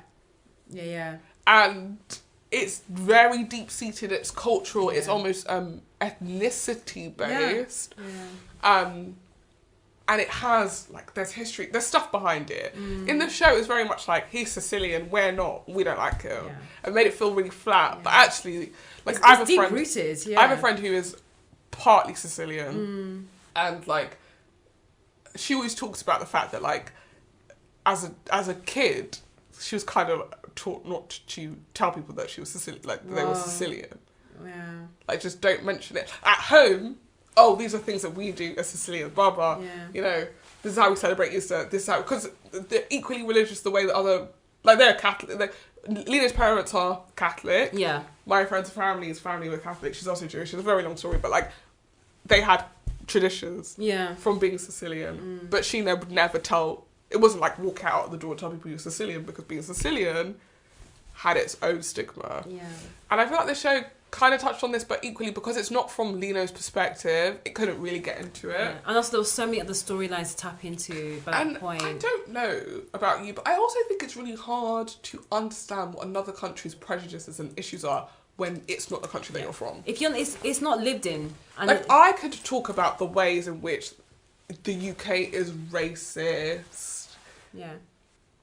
Yeah. Yeah. And it's very deep-seated, it's cultural, it's almost ethnicity-based. Yeah. And it has, like, there's history, there's stuff behind it. In the show, it's very much like, he's Sicilian, we're not, we don't like him. Yeah. It made it feel really flat, but actually, like, I have a friend... Deep-rooted, I have a friend who is partly Sicilian, and, like, she always talks about the fact that, like, as a kid, she was kind of taught not to tell people that she was Sicilian, like they were Sicilian. Yeah. Like, just don't mention it at home. Oh, these are things that we do as Sicilians. Blah blah. Yeah. You know, this is how we celebrate Easter. This is how, because they're equally religious the way that other, like, they're Catholic. Lena's parents are Catholic. Yeah. My friend's family were Catholic. She's also Jewish. It's a very long story, but like, they had traditions. Yeah. From being Sicilian, but she would never tell. It wasn't like walk out the door and tell people you're Sicilian, because being Sicilian had its own stigma. Yeah. And I feel like the show kind of touched on this, but equally because it's not from Lino's perspective, it couldn't really get into it. Yeah. And also there was so many other storylines to tap into by that point. I don't know about you, but I also think it's really hard to understand what another country's prejudices and issues are when it's not the country that you're from. If you're, it's not lived in. And like, I could talk about the ways in which the UK is racist. Yeah.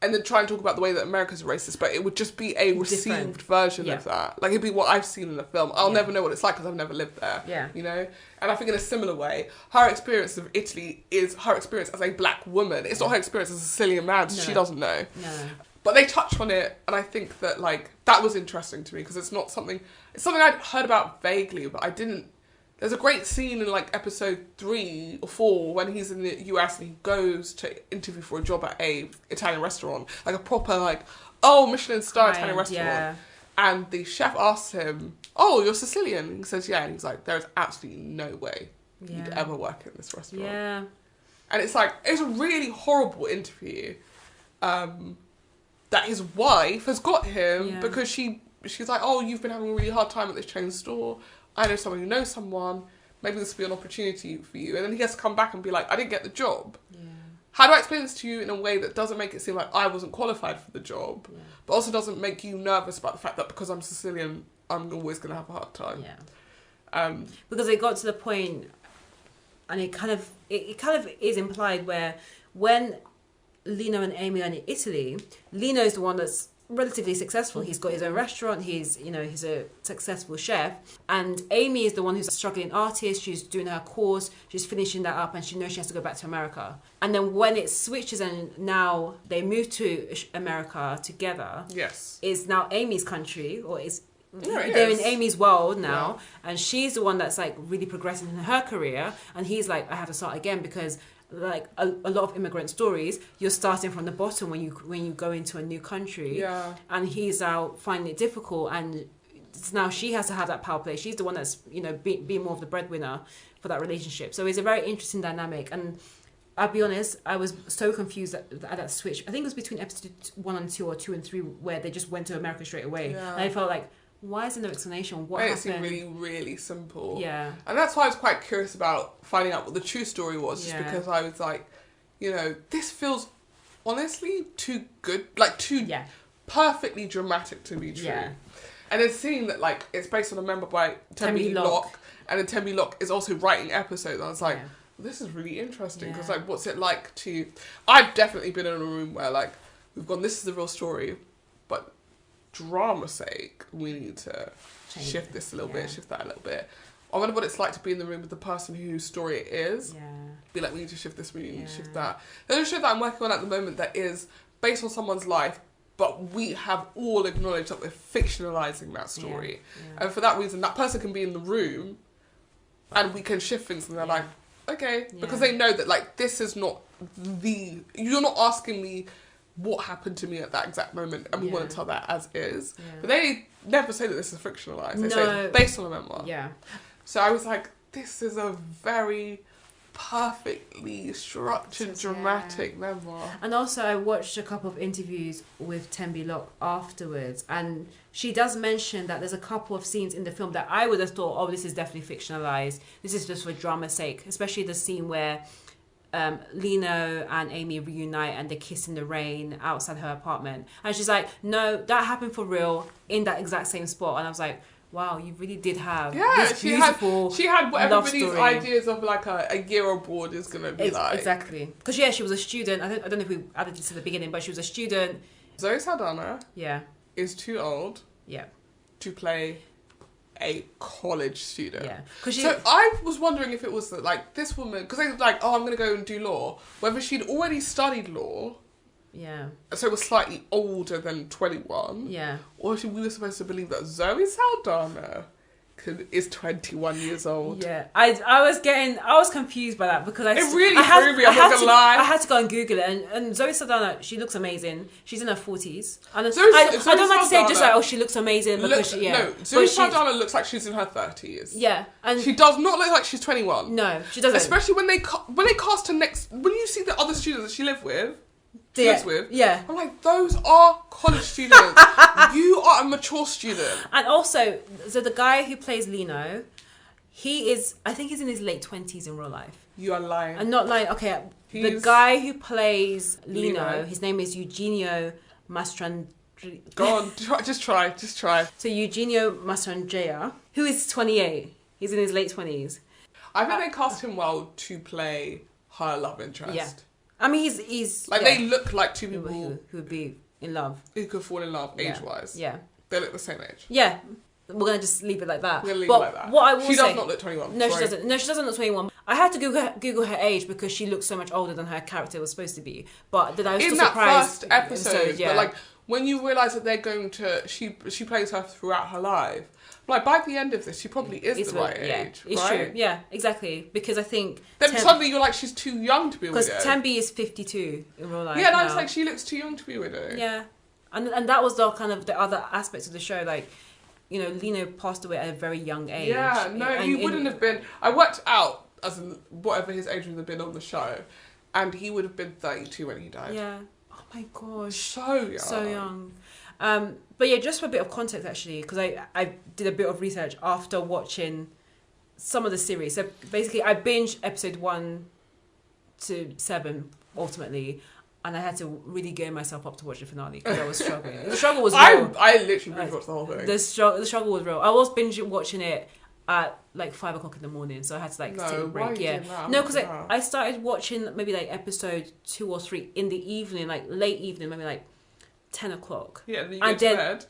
And then try and talk about the way that America's racist, but it would just be a received version of that. Like, it'd be what I've seen in the film. I'll never know what it's like because I've never lived there. Yeah. You know? And I think in a similar way, her experience of Italy is her experience as a black woman. It's not her experience as a Sicilian man. No. She doesn't know. No. But they touch on it, and I think that, like, that was interesting to me because it's something I'd heard about vaguely, but I didn't. There's a great scene in, like, episode 3 or 4 when he's in the US and he goes to interview for a job at a Italian restaurant, like a proper, like, Michelin star Italian restaurant. Yeah. And the chef asks him, "Oh, you're Sicilian?" And he says, "Yeah." And he's like, "There is absolutely no way you'd ever work in this restaurant." Yeah. And it's like, it's a really horrible interview that his wife has got him because she's like, "Oh, you've been having a really hard time at this chain store. I know someone who knows someone. Maybe this will be an opportunity for you." And then he has to come back and be like, "I didn't get the job. Yeah. How do I explain this to you in a way that doesn't make it seem like I wasn't qualified for the job, but also doesn't make you nervous about the fact that because I'm Sicilian, I'm always going to have a hard time?" Yeah. Because it got to the point, and it kind of is implied where when Lino and Amy are in Italy, Lino's the one that's relatively successful. He's got his own restaurant. He's a successful chef. And Amy is the one who's a struggling artist. She's doing her course. She's finishing that up, and she knows she has to go back to America. And then when it switches and now they move to America together, yes, is now Amy's country, or they're in Amy's world now, and she's the one that's like really progressing in her career, and he's like, I have to start again, because like a lot of immigrant stories, you're starting from the bottom when you go into a new country, and he's out finding it difficult, and now she has to have that power play. She's the one that's be more of the breadwinner for that relationship. So it's a very interesting dynamic, and I'll be honest, I was so confused at that switch. I think it was between episode 1 and 2 or 2 and 3 where they just went to America straight away, and I felt like, why is there no explanation? What happened? It seemed really, really simple. Yeah. And that's why I was quite curious about finding out what the true story was, just because I was like, this feels honestly too good, like too perfectly dramatic to be true. Yeah. And then seeing that like it's based on a member by Tembi Locke, and then Tembi Locke is also writing episodes, I was like, this is really interesting, because like, what's it like to... I've definitely been in a room where like, we've gone, this is the real story, but drama's sake, we need to shift this a little bit, shift that a little bit. I wonder what it's like to be in the room with the person whose story it is. Yeah. Be like, we need to shift this, we need to shift that. There's a show that I'm working on at the moment that is based on someone's life, but we have all acknowledged that we're fictionalizing that story. And for that reason, that person can be in the room and we can shift things, and they're like, okay, because they know that like, this is not you're not asking me what happened to me at that exact moment, and we want to tell that as is. But they never say that this is fictionalized. They say it's based on a memoir. Yeah. So I was like, this is a very perfectly structured, dramatic memoir. And also, I watched a couple of interviews with Tembi Locke afterwards, and she does mention that there's a couple of scenes in the film that I would have thought, oh, this is definitely fictionalized. This is just for drama's sake, especially the scene where Lino and Amy reunite and they kiss in the rain outside her apartment, and she's like, no, that happened for real in that exact same spot. And I was like, wow, you really did have this beautiful she had what love everybody's story. ideas of like a year abroad is gonna be like. Exactly, because she was a student. I don't know if we added this at the beginning, but she was a student. Zoe Saldana is too old to play a college student. So I was wondering if it was that, like, this woman, because they were like, oh, I'm going to go and do law, whether she'd already studied law, so was slightly older than 21, or if we were supposed to believe that Zoe Saldana is 21 years old. I was confused by that, because it really threw me, I'm not gonna lie. I had to go and Google it, and Zoe Saldana, she looks amazing. She's in her 40s. And Zoe I don't like to say just like, oh, she looks amazing, because Zoe Saldana looks like she's in her 30s. Yeah. And she does not look like she's 21. No, she doesn't. Especially when they cast her next, when you see the other students that she lives with, I'm like, those are college students. You are a mature student. And also, so the guy who plays Lino, I think he's in his late 20s in real life. You are lying. I'm not lying. Okay, the guy who plays Lino, his name is Eugenio Mastrandrea. Go on, just try. So Eugenio Mastrandrea, who is 28. He's in his late 20s. I think they cast him well to play her love interest. Yeah. I mean, he's like, they look like two people who would be in love. Who could fall in love age-wise. Yeah. They look the same age. Yeah. We're going to just leave it like that. We're going to leave it like that. What I will she does not look 21. No, she doesn't. No, she doesn't look 21. I had to Google her age because she looks so much older than her character was supposed to be. But then I was still surprised. In that first episode, but like, when you realise that they're going to... She plays her throughout her life. Like, by the end of this, she probably is the right age, it's right? True. Yeah, exactly. Because I think... Then suddenly you're like, she's too young to be a widow. Because Tembi is 52 in real life. Yeah, and I was like, she looks too young to be a widow. Yeah. And that was the kind of the other aspects of the show. Like, Lino passed away at a very young age. Yeah, no, he wouldn't have been... I worked out as whatever his age would have been on the show, and he would have been 32 when he died. Yeah. Oh my gosh. So young. So young. But yeah, just for a bit of context actually, because I did a bit of research after watching some of the series. So basically I binged episode 1 to 7 ultimately, and I had to really gear myself up to watch the finale because I was struggling. The struggle was real. I literally binge watched the whole thing. The struggle was real. I was binge watching it at like 5 o'clock in the morning, so I had to take a break. No, because I started watching maybe like episode 2 or 3 in the evening, like late evening, maybe like 10 o'clock. Yeah, then you go to bed.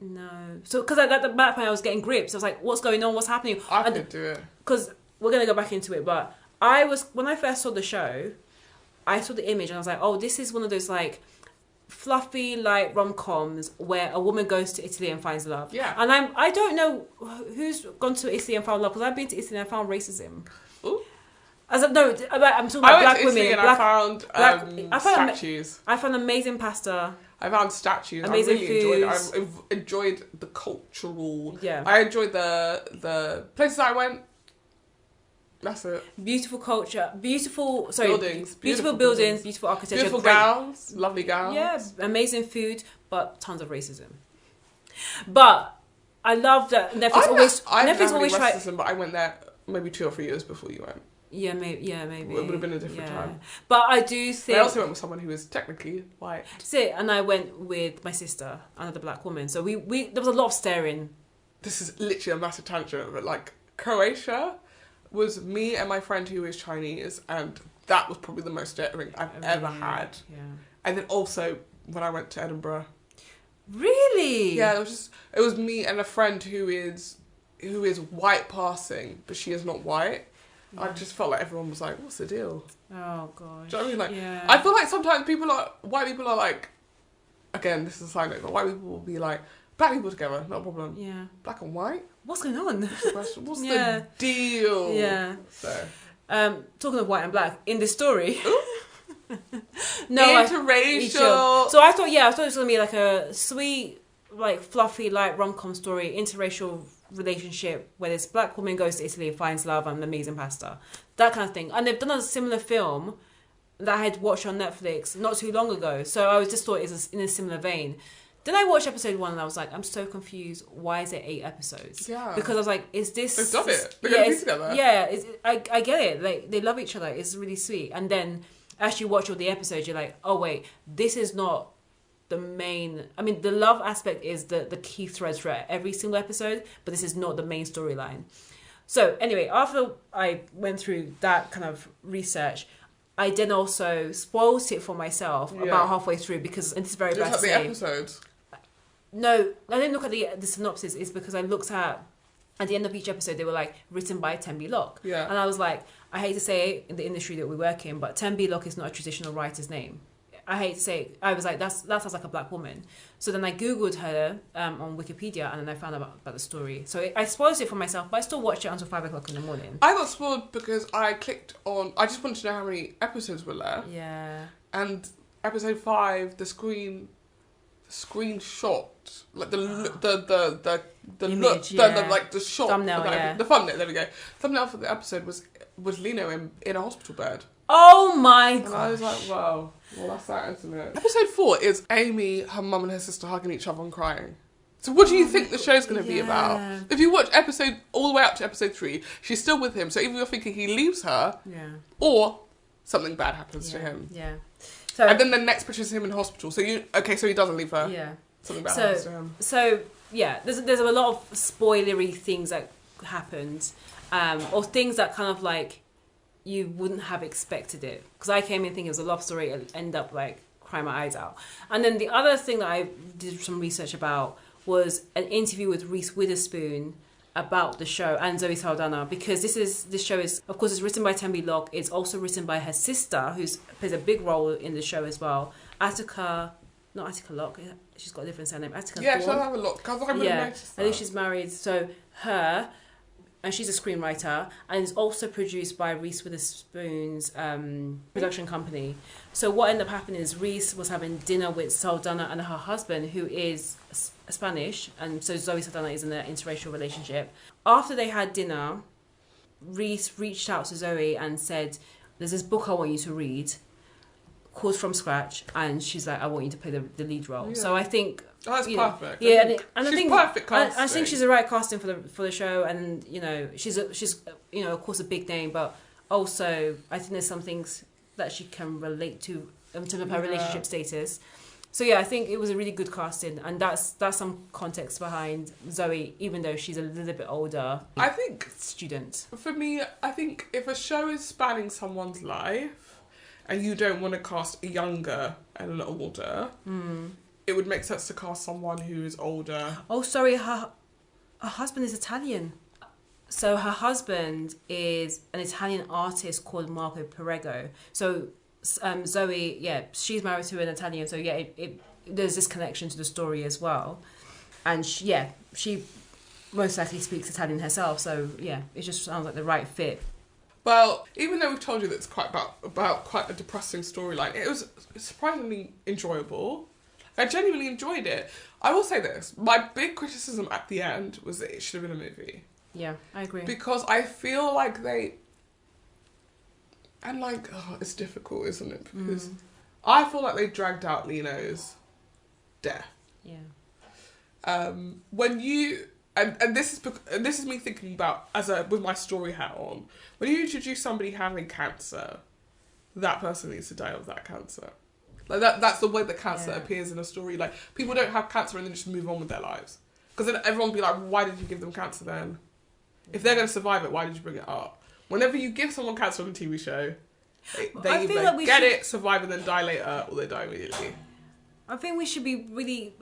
No. So, because at that point I was getting grips. I was like, what's going on? What's happening? I could do it. Because we're going to go back into it, but when I first saw the show, I saw the image and I was like, oh, this is one of those like fluffy, light rom-coms where a woman goes to Italy and finds love. Yeah. And I don't know who's gone to Italy and found love, because I've been to Italy and I found racism. Ooh. I'm talking about black women. And I found statues. I found amazing pasta. I found statues. Amazing I really foods. enjoyed the cultural. Yeah. I enjoyed the places I went. That's it. Beautiful culture, beautiful buildings, beautiful architecture, beautiful gowns, lovely gowns. Yeah, amazing food, but tons of racism. But I love that Netflix always try. Racism, but I went there maybe 2 or 3 years before you went. Yeah, maybe. It would have been a different time. But I do think... I also went with someone who was technically white. That's it. And I went with my sister, another black woman. So we there was a lot of staring. This is literally a massive tangent, but like Croatia was me and my friend who is Chinese, and that was probably the most staring I've ever had. Yeah. And then also when I went to Edinburgh. Really? Yeah, it was me and a friend who is white passing, but she is not white. Yeah. I just felt like everyone was like, what's the deal? Oh, gosh. Do you know what I mean? Like, yeah. I feel like sometimes white people are like, again, this is a side note, but white people will be like, black people together, not a problem. Yeah. Black and white? What's going on? What's the deal? Yeah. So. Talking of white and black, in this story... interracial. So I thought it was going to be like a sweet, like fluffy, like rom-com story, interracial relationship where this black woman goes to Italy and finds love and amazing pasta, that kind of thing. And they've done a similar film that I had watched on Netflix not too long ago, so I just thought it was in a similar vein. Then I watched episode 1 and I was like, I'm so confused. Why is it 8 episodes? Yeah. Because I was like, is this... They've done it. They're going to be together. Yeah, I get it. Like, they love each other. It's really sweet. And then as you watch all the episodes, you're like, oh, wait, this is not the main... I mean, the love aspect is the key thread throughout every single episode, but this is not the main storyline. So anyway, after I went through that kind of research... I then also spoiled it for myself about halfway through because it's very bad to say. The episodes? No, I didn't look at the synopsis. It's because I looked at the end of each episode, they were like, written by Tembi Locke. Yeah. And I was like, I hate to say it in the industry that we work in, but Tembi Locke is not a traditional writer's name. I hate to say it. I was like, that sounds like a black woman. So then I Googled her on Wikipedia and then I found out about the story. So I spoiled it for myself, but I still watched it until 5 o'clock in the morning. I got spoiled because I clicked on... I just wanted to know how many episodes were left. Yeah. And episode 5, the screenshot, like the image, like the shot, thumbnail, the thumbnail. There we go. Thumbnail for the episode was Lino in a hospital bed. Oh my god! And I was like, wow, well that's that, isn't it? Episode 4 is Amy, her mum, and her sister hugging each other and crying. So what do you think the show's going to be about? If you watch episode all the way up to episode 3, she's still with him. So either you're thinking he leaves her, or something bad happens to him. Yeah. So, and then the next picture is him in hospital. So so he doesn't leave her. Yeah. Something bad happens to him. So yeah, there's a lot of spoilery things that happened, or things that kind of like you wouldn't have expected it. Because I came in thinking it was a love story and end up like crying my eyes out. And then the other thing that I did some research about was an interview with Reese Witherspoon about the show and Zoe Saldana, because this show is, of course, it's written by Tembi Locke. It's also written by her sister, who plays a big role in the show as well. Not Attica Locke. She's got a different surname. Attica. Yeah, she'll have a look. Because I noticed that. I think she's married. So her, and she's a screenwriter, and it's also produced by Reese Witherspoon's production company. So what ended up happening is Reese was having dinner with Saldana and her husband, who is Spanish, and so Zoe Saldana is in an interracial relationship. After they had dinner, Reese reached out to Zoe and said, there's this book I want you to read, called From Scratch, and she's like, I want you to play the lead role. Yeah. So I think... Oh, that's perfect. Yeah, and I think perfect casting. I think she's the right casting for the show, and she's of course a big name, but also I think there's some things that she can relate to in terms of her relationship status. So yeah, I think it was a really good casting, and that's some context behind Zoe, even though she's a little bit older. I think student. For me, I think if a show is spanning someone's life, and you don't want to cast a younger and an older, it would make sense to cast someone who is older. Oh, sorry, her husband is Italian. So her husband is an Italian artist called Marco Perego. So Zoe, yeah, she's married to an Italian. So yeah, there's this connection to the story as well. And she most likely speaks Italian herself. So yeah, it just sounds like the right fit. Well, even though we've told you that it's quite about quite a depressing storyline, it was surprisingly enjoyable. I genuinely enjoyed it. I will say this, my big criticism at the end was that it should have been a movie. Yeah, I agree. Because I feel like it's difficult, isn't it? Because I feel like they dragged out Lino's death. Yeah. When you and this is me thinking about with my story hat on. When you introduce somebody having cancer, that person needs to die of that cancer. Like that's the way that cancer appears in a story. Like people don't have cancer and then just move on with their lives. Because then everyone will be like, why did you give them cancer then? If they're going to survive it, why did you bring it up? Whenever you give someone cancer on a TV show, they either get it, survive, and then die later, or they die immediately. I think we should be really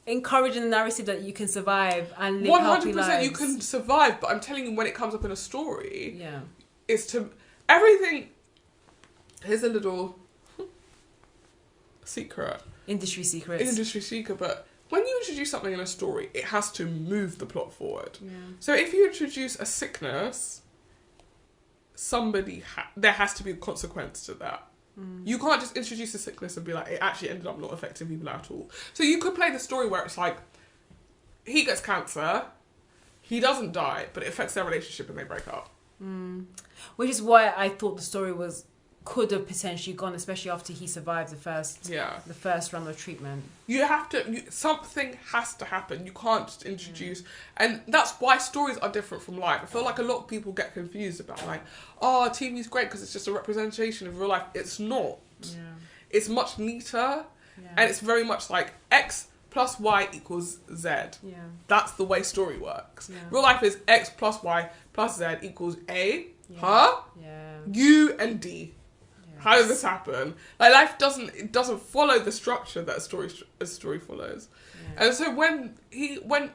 encouraging the narrative that you can survive and live healthy lives. 100% you can survive, but I'm telling you, when it comes up in a story, it's to everything. Here's a little secret. Industry secret, but when you introduce something in a story, it has to move the plot forward. Yeah. So if you introduce a sickness, there has to be a consequence to that. You can't just introduce a sickness and be like, it actually ended up not affecting people at all. So you could play the story where it's like, he gets cancer, he doesn't die, but it affects their relationship and they break up. Which is why I thought the story could have potentially gone, especially after he survived the first run of treatment. Something has to happen. You can't just introduce, and that's why stories are different from life. I feel like a lot of people get confused about like, oh, TV's great because it's just a representation of real life. It's not. Yeah. It's much neater, and it's very much like X plus Y equals Z. Yeah. That's the way story works. Yeah. Real life is X plus Y plus Z equals A, U and D. How does this happen? Like life doesn't follow the structure that a story follows. Yeah. And so when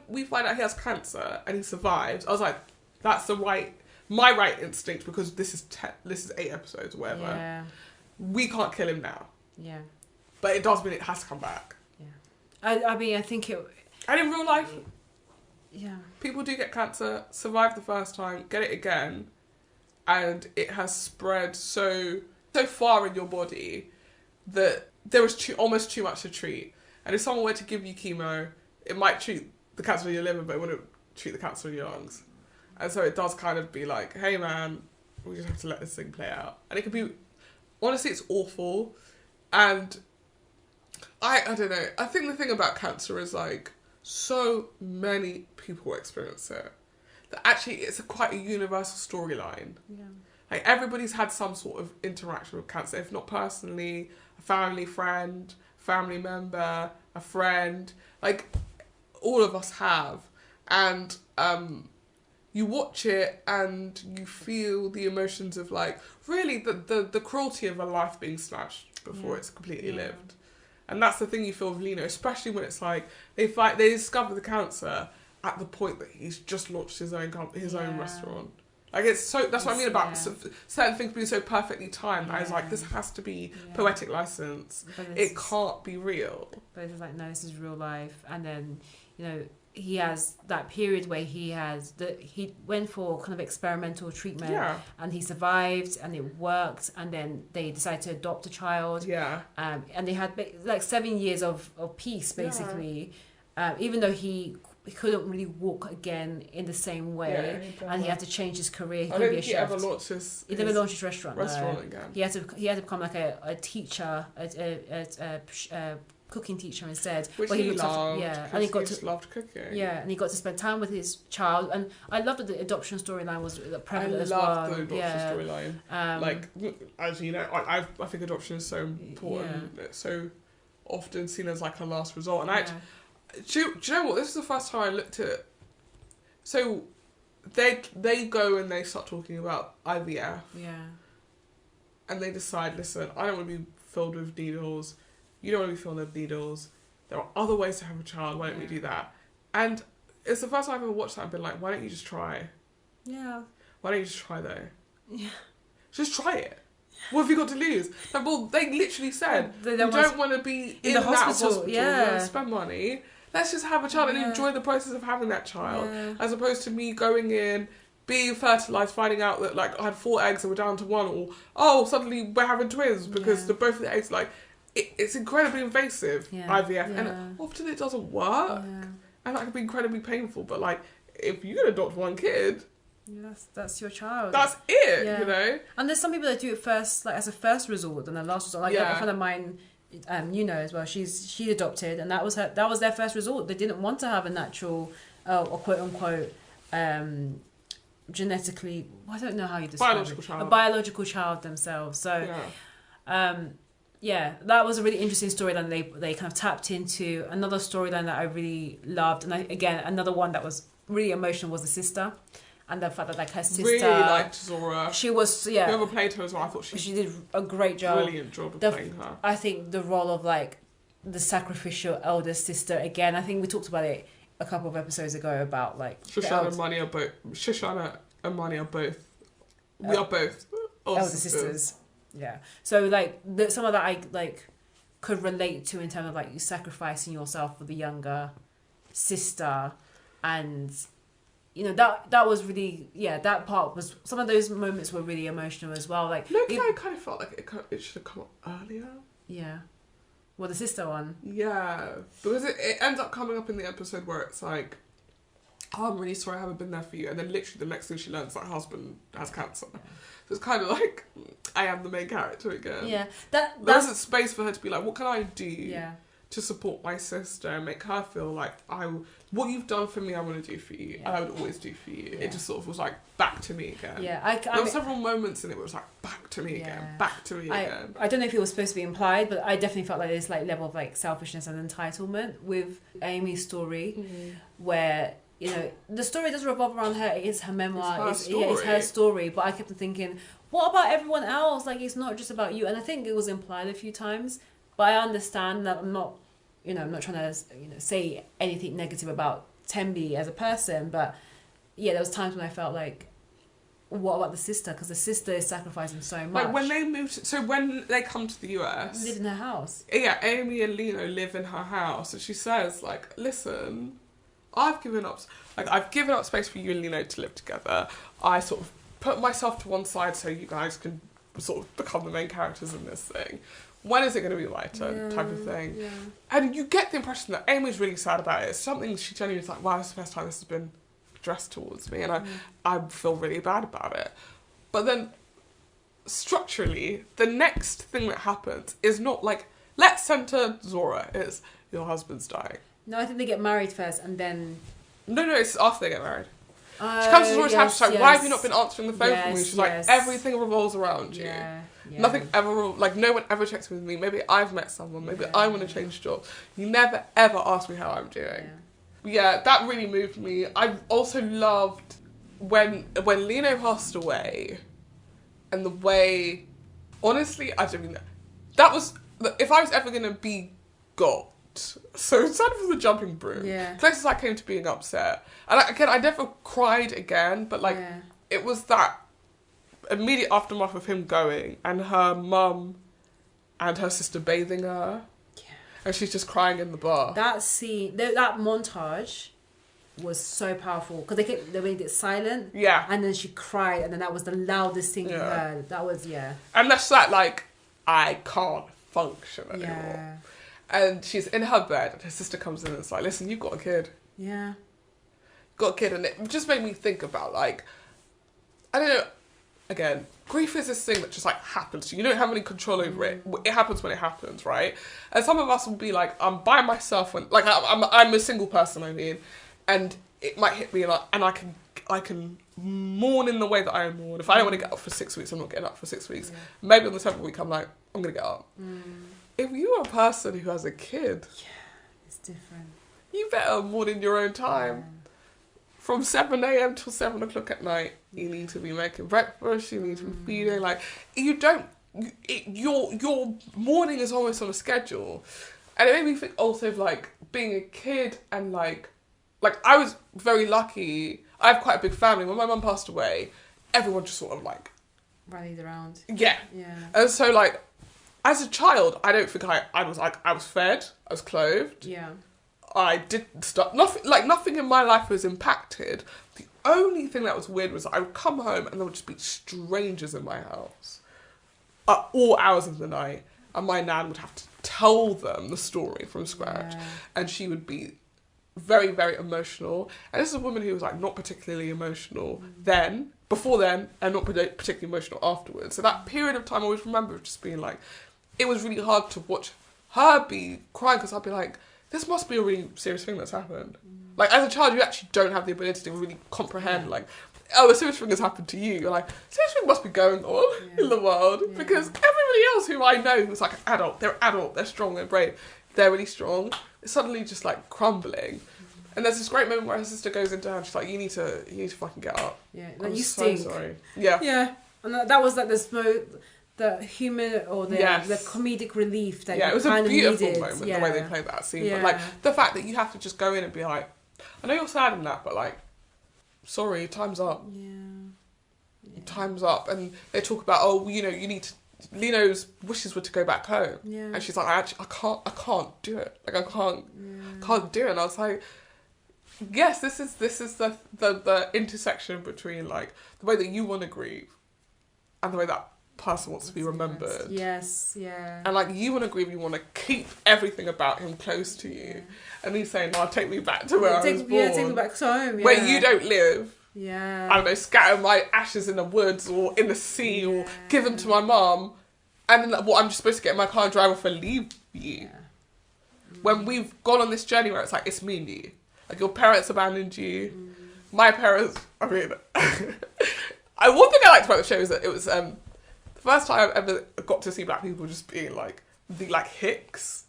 we find out he has cancer and he survives, I was like, that's my right instinct, because this is 8 episodes or whatever. Yeah. We can't kill him now. Yeah. But it does mean it has to come back. Yeah. I mean, I think it. And in real life, people do get cancer, survive the first time, get it again, and it has spread so far in your body that there was almost too much to treat. And if someone were to give you chemo, it might treat the cancer in your liver, but it wouldn't treat the cancer in your lungs. And so it does kind of be like, hey man, we just have to let this thing play out. And it could be, honestly, it's awful. And I don't know. I think the thing about cancer is like, so many people experience it, that actually it's quite a universal storyline. Yeah. Like everybody's had some sort of interaction with cancer, if not personally, a family friend, family member, a friend. Like all of us have, and you watch it and you feel the emotions of like really the cruelty of a life being snatched before it's completely lived. And that's the thing you feel with Lino, especially when it's like they discover the cancer at the point that he's just launched his own restaurant. Like it's so, that's what I mean about certain things being so perfectly timed. I was like, this has to be poetic license. It can't be real. But it's like, no, this is real life. And then, he has that period where he went for kind of experimental treatment and he survived and it worked, and then they decided to adopt a child. Yeah. And they had like 7 years of peace basically. Even though he couldn't really walk again in the same way, and he had to change his career. He couldn't be a chef. He never launched his restaurant again. He had to become like a teacher, a cooking teacher instead. Which he loved. And he loved cooking. Yeah, and he got to spend time with his child. And I loved that the adoption storyline was prevalent as well. I loved the adoption storyline. Like, as you know, I think adoption is so important. It's so often seen as like a last resort. And do you know what? This is the first time I looked at. So, they go and they start talking about IVF. Yeah. And they decide, listen, I don't want to be filled with needles. You don't want to be filling the needles. There are other ways to have a child. Why don't we do that? And it's the first time I've ever watched that and been like, why don't you just try? Yeah. Why don't you just try though? Yeah. Just try it. What have you got to lose? Like, well, they literally said, we don't want to be in the hospital. Yeah. Spend money. Let's just have a child and enjoy the process of having that child. Yeah. As opposed to me going in, being fertilised, finding out that, like, I had 4 eggs and we're down to 1. Or, oh, suddenly we're having twins because both of the eggs, like, it's incredibly invasive, IVF. And often it doesn't work. Yeah. And that can be incredibly painful. But, like, if you can adopt 1 kid... That's your child. That's it, you know? And there's some people that do it first, like, as a first resort and then last resort. Like, a friend of mine, you know as well, she adopted and that was their first resort. They didn't want to have a natural, or quote-unquote, genetically, I don't know how you describe a biological child themselves. So, that was a really interesting storyline. They kind of tapped into another storyline that I really loved. And again, another one that was really emotional was the sister. And the fact that, like, her sister... Really liked Zora. She was, Whoever played her as well, I thought she did a great job. Brilliant job of playing her. I think the role of, like, the sacrificial elder sister, again, I think we talked about it a couple of episodes ago about, like... Shoshanna and Marnie are both... We are both elder sisters. Yeah. So, like, some of that I, like, could relate to in terms of, like, you sacrificing yourself for the younger sister and... You know, that was really, that part was, some of those moments were really emotional as well. Like, I kind of felt like it should have come up earlier. Yeah. Well, the sister one. Yeah. Because it ends up coming up in the episode where it's like, oh, I'm really sorry I haven't been there for you. And then literally the next thing she learns that her husband has cancer. Yeah. So it's kind of like, I am the main character again. Yeah. There isn't space for her to be like, what can I do to support my sister and make her feel like what you've done for me, I want to do for you. And I would always do for you. It just sort of was like, back to me again. Yeah. There were several moments in it where it was like, back to me again, back to me again. I don't know if it was supposed to be implied, but I definitely felt like this, like, level of, like, selfishness and entitlement with Amy's story, where, you know, the story doesn't revolve around her. It is her memoir. It's her story. But I kept thinking, what about everyone else? Like, it's not just about you. And I think it was implied a few times, but I understand that I'm not trying to, say anything negative about Tembi as a person, but there was times when I felt like, what about the sister? Because the sister is sacrificing so much. Like, when they come to the US... Live in her house. Yeah, Amy and Lino live in her house, and she says, like, listen, I've given up space for you and Lino to live together. I sort of put myself to one side so you guys can sort of become the main characters in this thing. When is it going to be my turn, type of thing. Yeah. And you get the impression that Amy's really sad about it. It's something she genuinely is like, wow, this is the first time this has been addressed towards me, and I feel really bad about it. But then, structurally, the next thing that happens is not like, let's center Zora, it's your husband's dying. No, I think they get married first, and then... No, it's after they get married. She comes to Zora's house, she's like, why have you not been answering the phone for me? She's like, everything revolves around you. Yeah. Nothing ever, like, no one ever checks with me. Maybe I've met someone. Maybe I want to change jobs. You never, ever ask me how I'm doing. Yeah, that really moved me. I also loved when Lino passed away and the way, honestly, I don't mean that was, if I was ever going to be got, so aside from the jumping broom, closest I came to being upset. And I never cried again, but, like, it was that immediate aftermath of him going and her mum and her sister bathing her. Yeah. And she's just crying in the bar. That scene, that montage was so powerful because they made it silent. Yeah. And then she cried and then that was the loudest thing you heard. That was, And that's that, like, I can't function anymore. Yeah. And she's in her bed and her sister comes in and it's like, listen, you've got a kid. Yeah. You've got a kid. And it just made me think about, like, I don't know, again, grief is this thing that just, like, happens. You don't have any control over it. It happens when it happens, right? And some of us will be like, I'm by myself when, like, I'm a single person, I mean, and it might hit me, like, and I can mourn in the way that I mourn. If I don't want to get up for 6 weeks, I'm not getting up for 6 weeks. Yeah. Maybe on the 7th week, I'm like, I'm going to get up. If you're a person who has a kid, it's different. You better mourn in your own time. Yeah. From 7 a.m. till 7 o'clock at night, you need to be making breakfast, you need to be feeding. Like, you don't your morning is almost on a schedule. And it made me think also of, like, being a kid and, like I was very lucky. I have quite a big family. When my mum passed away, everyone just sort of, like... rallied around. Yeah. Yeah. And so, like, as a child, I don't think I was fed, I was clothed. Yeah. I did stuff. Nothing in my life was impacted. The only thing that was weird was I would come home and there would just be strangers in my house at all hours of the night. And my nan would have to tell them the story from scratch. Yeah. And she would be very, very emotional. And this is a woman who was, like, not particularly emotional before then, and not particularly emotional afterwards. So that period of time I always remember just being like, it was really hard to watch her be crying, because I'd be like, this must be a really serious thing that's happened. Like, as a child, you actually don't have the ability to really comprehend, like, oh, a serious thing has happened to you. You're like, serious thing must be going on in the world. Yeah. Because everybody else who I know who's, like, adult, they're strong, they're brave, they're really strong. It's suddenly just, like, crumbling. And there's this great moment where her sister goes into her and she's like, you need to fucking get up. Yeah, I'm you so stink. sorry. Yeah. Yeah. And that was, like, the humour or the comedic relief that it was kind a beautiful of needed. moment, the way they played that scene. Yeah. But, like, the fact that you have to just go in and be like, I know you're sad in that, but, like, sorry, time's up. Yeah. Time's up. And they talk about, oh, you know, you need to... Leno's wishes were to go back home. Yeah. And she's like, I can't do it. Like, I can't do it. And I was like, yes, this is the intersection between, like, the way that you want to grieve and the way that person wants to be remembered. Yes, yeah. And, like, you want to grieve, you want to keep everything about him close to you. Yeah. And he's saying, no, take me back to where I was born. Yeah, take me back home. Yeah. Where you don't live. Yeah. I don't know, scatter my ashes in the woods or in the sea or give them to my mum. And then, like, what, I'm just supposed to get in my car and drive off and leave you. Yeah. When we've gone on this journey where it's like, it's me and you. Like, your parents abandoned you. My parents, I mean... one thing I liked about the show is that it was the first time I've ever got to see black people just being, like, hicks.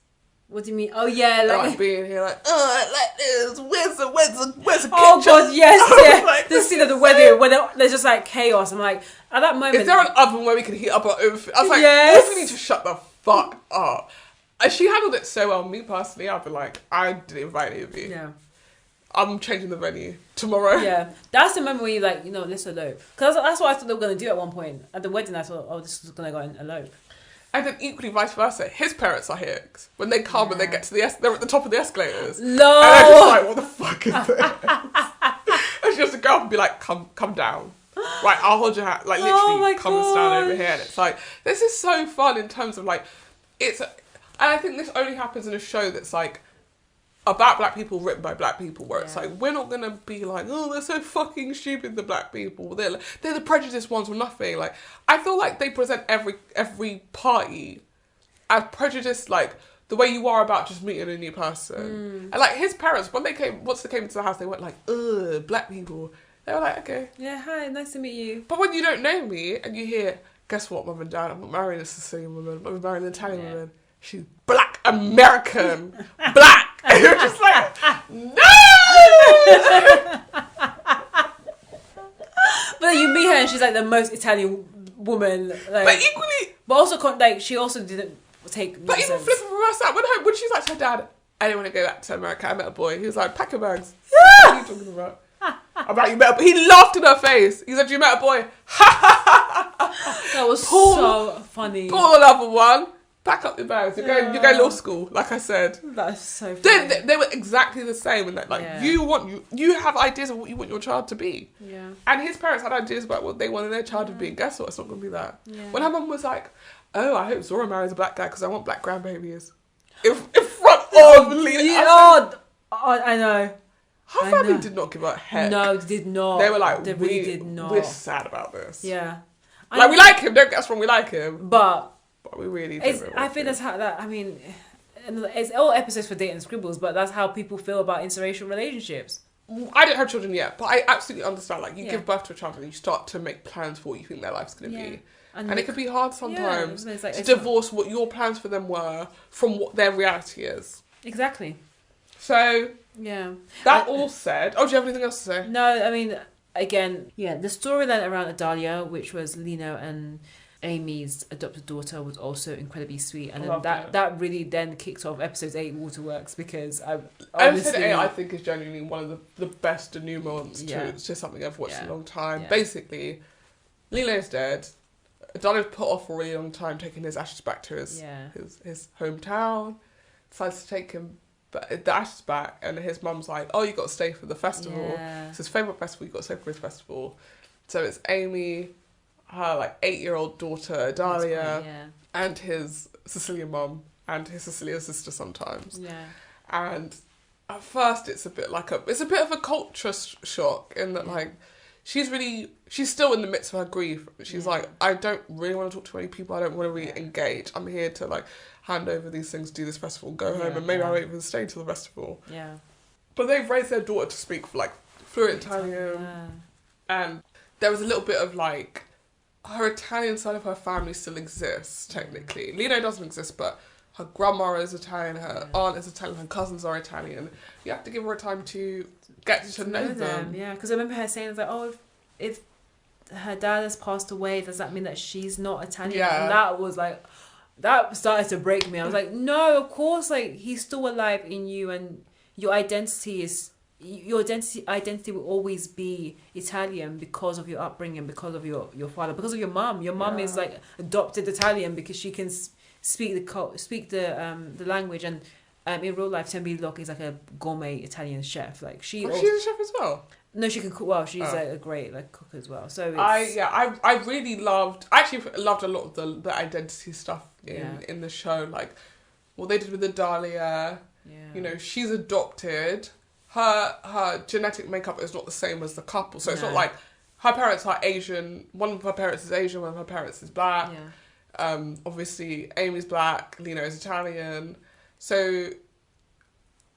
What do you mean? Oh, yeah, like being here, like, oh, like this. Where's the kitchen? Oh, God, yes, yeah. Like, this scene of the wedding where there's just, like, chaos. I'm like, at that moment... Is there an oven where we can heat up our own food? I was like, yes. We need to shut the fuck up. And she handled it so well. Me, personally, I'd be like, I didn't invite any of you. Yeah. I'm changing the venue tomorrow. Yeah. That's the moment where you, like, you know, let's elope. Because that's what I thought they were going to do at one point. At the wedding, I thought, oh, this is going to go and elope. And then equally vice versa, his parents are hicks. When they come and they get to they're at the top of the escalators. No! And I'm just like, what the fuck is this? And she has to go up and be like, come down. Right, I'll hold your hand. Like, literally, come and stand over here. And it's like, this is so fun in terms of, like, and I think this only happens in a show that's, like, about black people written by black people, where it's like, we're not going to be like, oh, they're so fucking stupid, the black people. They're the prejudiced ones with nothing. Like, I feel like they present every party as prejudiced, like, the way you are about just meeting a new person. And, like, his parents, once they came into the house, they weren't like, ugh, black people. They were like, okay. Yeah, hi, nice to meet you. But when you don't know me, and you hear, guess what, mum and dad, I'm not marrying a Sicilian woman, I'm marrying an Italian woman. She's black American. Black. And you're just like, no! But you meet her and she's like the most Italian woman. Like, but equally... But also, like, she also didn't take... But even flipping reverse that, when she's like to her dad, I didn't want to go back to America, I met a boy. He was like, pack your bags. What are you talking about? About you met a boy. He laughed in her face. He said, you met a boy. That was so funny. Pull another one. Pack up your bags. You're going law school, like I said. That's so funny. They were exactly the same in that, like, you have ideas of what you want your child to be. Yeah. And his parents had ideas about what they wanted their child to be. And guess what? It's not going to be that. Yeah. When her mum was like, oh, I hope Zora marries a black guy because I want black grandbabies. In front of Lena. I know. Her family did not give a heck. No, they did not. They were like, they really did not. We're sad about this. Yeah. Like, we like him. Don't get us wrong, we like him. But we really I think that's how that, I mean, it's all episodes for Dates and Scribbles, but that's how people feel about interracial relationships. I don't have children yet, but I absolutely understand. Like, you give birth to a child and you start to make plans for what you think their life's going to be. And it can be hard sometimes to divorce what your plans for them were from what their reality is. Exactly. So, yeah. That all said... Oh, do you have anything else to say? No, I mean, again, the storyline around Azealia, which was Leno and Amy's adopted daughter was also incredibly sweet, and Loved then it. that really then kicked off episode 8 Waterworks, because Episode 8 I think is genuinely one of the best denouements to something I've watched in a long time. Basically, Lilo's dead. Daniel's put off for a really long time taking his ashes back to his hometown. Decides to take him the ashes back, and his mum's like, "Oh, you got to stay for the festival. It's his favourite festival. You got to stay for his festival." So it's Amy, her like 8-year-old daughter Azealia, and his Sicilian mum and his Sicilian sister sometimes. Yeah. And at first, it's a bit of a culture shock in that like. She's still in the midst of her grief. She's like, I don't really want to talk to any people. I don't want to really engage. I'm here to like hand over these things, do this festival, go home, and maybe I won't even stay till the festival. Yeah. But they've raised their daughter to speak like fluent Italian, and there was a little bit of like her Italian side of her family still exists technically. Lino doesn't exist, but her grandma is Italian, her aunt is Italian, her cousins are Italian. You have to give her a time to get to know them. Yeah, because I remember her saying, like, oh, if her dad has passed away, does that mean that she's not Italian? Yeah. And that was like, that started to break me. I was like, no, of course, like, he's still alive in you, and your identity will always be Italian because of your upbringing, because of your father, because of your mum. Your mum is like adopted Italian because she can speak the language, and in real life, Tembi Locke is like a gourmet Italian chef. Like she's a chef as well. No, she can cook well. She's a great like cook as well. So I really loved. I actually loved a lot of the identity stuff in the show. Like what they did with Azealia. Yeah. You know, she's adopted. Her genetic makeup is not the same as the couple. So it's not like her parents are Asian. One of her parents is Asian. One of her parents is black. Yeah. Obviously, Amy's black. Lino is Italian. So, you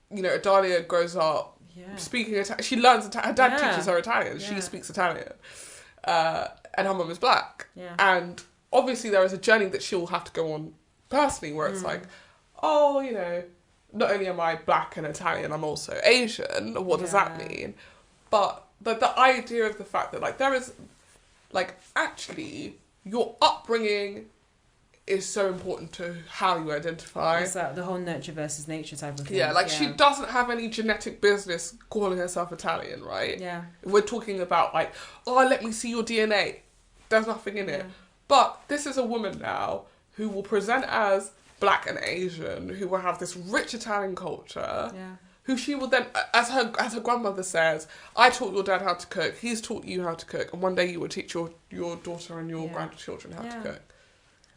know, Azealia grows up speaking Italian. She learns her dad teaches her Italian. She speaks Italian. And her mum is black. Yeah. And obviously there is a journey that she'll have to go on personally where it's like, oh, you know, not only am I black and Italian, I'm also Asian. What does that mean? But the idea of the fact that, like, there is, like, actually, your upbringing is so important to how you identify. It's that the whole nurture versus nature type of thing. Yeah, like she doesn't have any genetic business calling herself Italian, right? Yeah. We're talking about like, oh, let me see your DNA. There's nothing in it. But this is a woman now who will present as black and Asian, who will have this rich Italian culture. Yeah. Who she will then, as her grandmother says, I taught your dad how to cook, he's taught you how to cook, and one day you will teach your daughter and your grandchildren how to cook.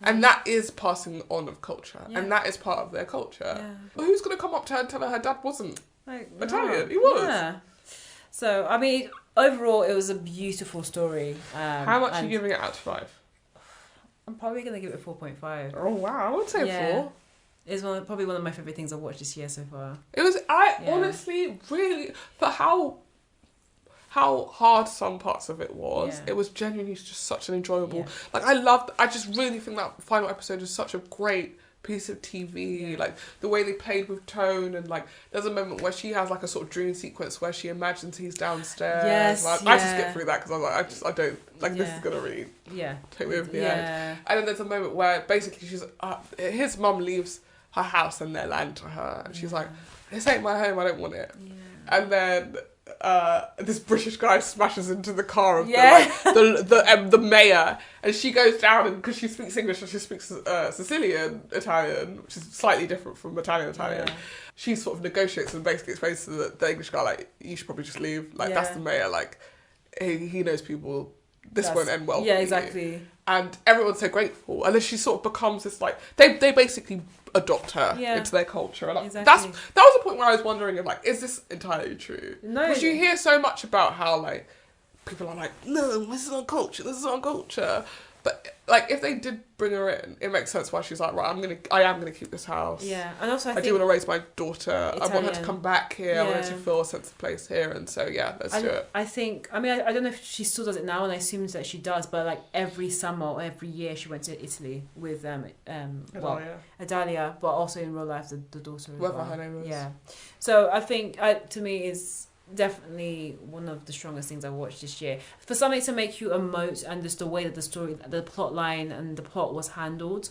And that is passing on of culture. Yeah. And that is part of their culture. Yeah. But who's going to come up to her and tell her dad wasn't Italian? He was. Yeah. So, I mean, overall, it was a beautiful story. How much are you giving it out of 5? I'm probably going to give it a 4.5. Oh, wow. I would say 4. It's probably one of my favourite things I've watched this year so far. It was, honestly, really, for how hard some parts of it was, it was genuinely just such an enjoyable, like I just really think that final episode is such a great piece of TV, like the way they played with tone, and like there's a moment where she has like a sort of dream sequence where she imagines he's downstairs. I just get through that because I was like, I don't, like this is gonna really take me over the edge. And then there's a moment where basically she's, his mum leaves her house and their land to her, and she's like, this ain't my home, I don't want it. And then this British guy smashes into the car of the mayor, and she goes down, and because she speaks English and she speaks Sicilian Italian, which is slightly different from Italian. She sort of negotiates and basically explains to the English guy, like, you should probably just leave, like that's the mayor, like he knows people, this won't end well for exactly you. And everyone's so grateful, and then she sort of becomes this, like, they basically adopt her into their culture, and like, that was a point where I was wondering, like, is this entirely true? No, because you hear so much about how like people are like, no, this is our culture, but like if they did bring her in, it makes sense why she's like, right, I am gonna keep this house. Yeah, and also I do want to raise my daughter. Italian. I want her to come back here. I want her to feel a sense of place here, and so let's do it. I think, I mean, I don't know if she still does it now, and I assume that she does, but like every summer or every year she went to Italy with Azealia, but also in real life the daughter. Whatever her name is. Yeah, so I think to me is definitely one of the strongest things I watched this year. For something to make you emote and just the way that the plot line and the plot was handled.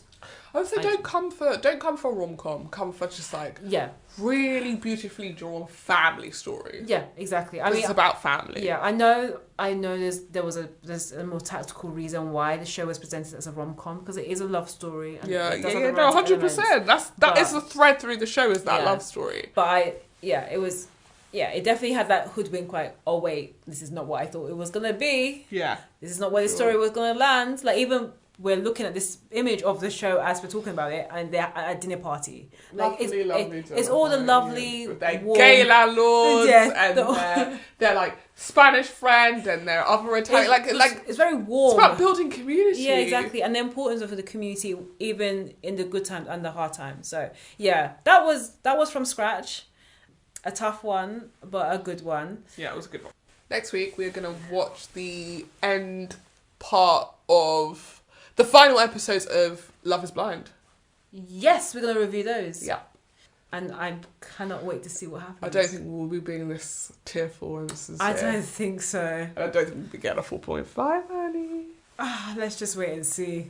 I would say don't come for a rom-com. Come for just like really beautifully drawn family story. Yeah, exactly. I mean, mean, it's about family. Yeah, I know. There's a more tactical reason why the show was presented as a rom-com, because it is a love story. And Yeah, it does have no, the romantic 100%. elements. That is the thread through the show, is that Yeah. love story. But it definitely had that hoodwink, like, oh wait, this is not what I thought it was gonna be. Yeah. This is not where the story was gonna land. Like, even we're looking at this image of the show as we're talking about it, and they're at a dinner party. Like, lovely. It's all the lovely, with their warm, gay landlords yeah, and their like Spanish friend and their other Italian. It's very warm. It's about building community. Yeah, exactly, and the importance of the community, even in the good times and the hard times. So yeah, that was from scratch. A tough one, but a good one. Yeah, it was a good one. Next week, we're going to watch the end part of the final episodes of Love is Blind. Yes, we're going to review those. Yeah. And I cannot wait to see what happens. I don't think we'll be being this tearful and sincere. I don't think so. And I don't think we'll be getting a 4.5, honey. Let's just wait and see.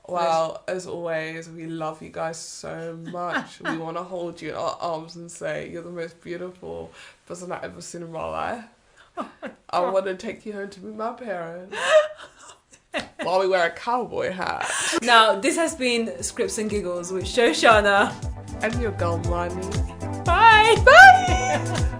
Well, as always, we love you guys so much. We want to hold you in our arms and say you're the most beautiful person I've ever seen in my life. I want to take you home to meet my parents while we wear a cowboy hat. Now, this has been Scripts and Giggles with Shoshanna and your girl Marnie. Bye! Bye!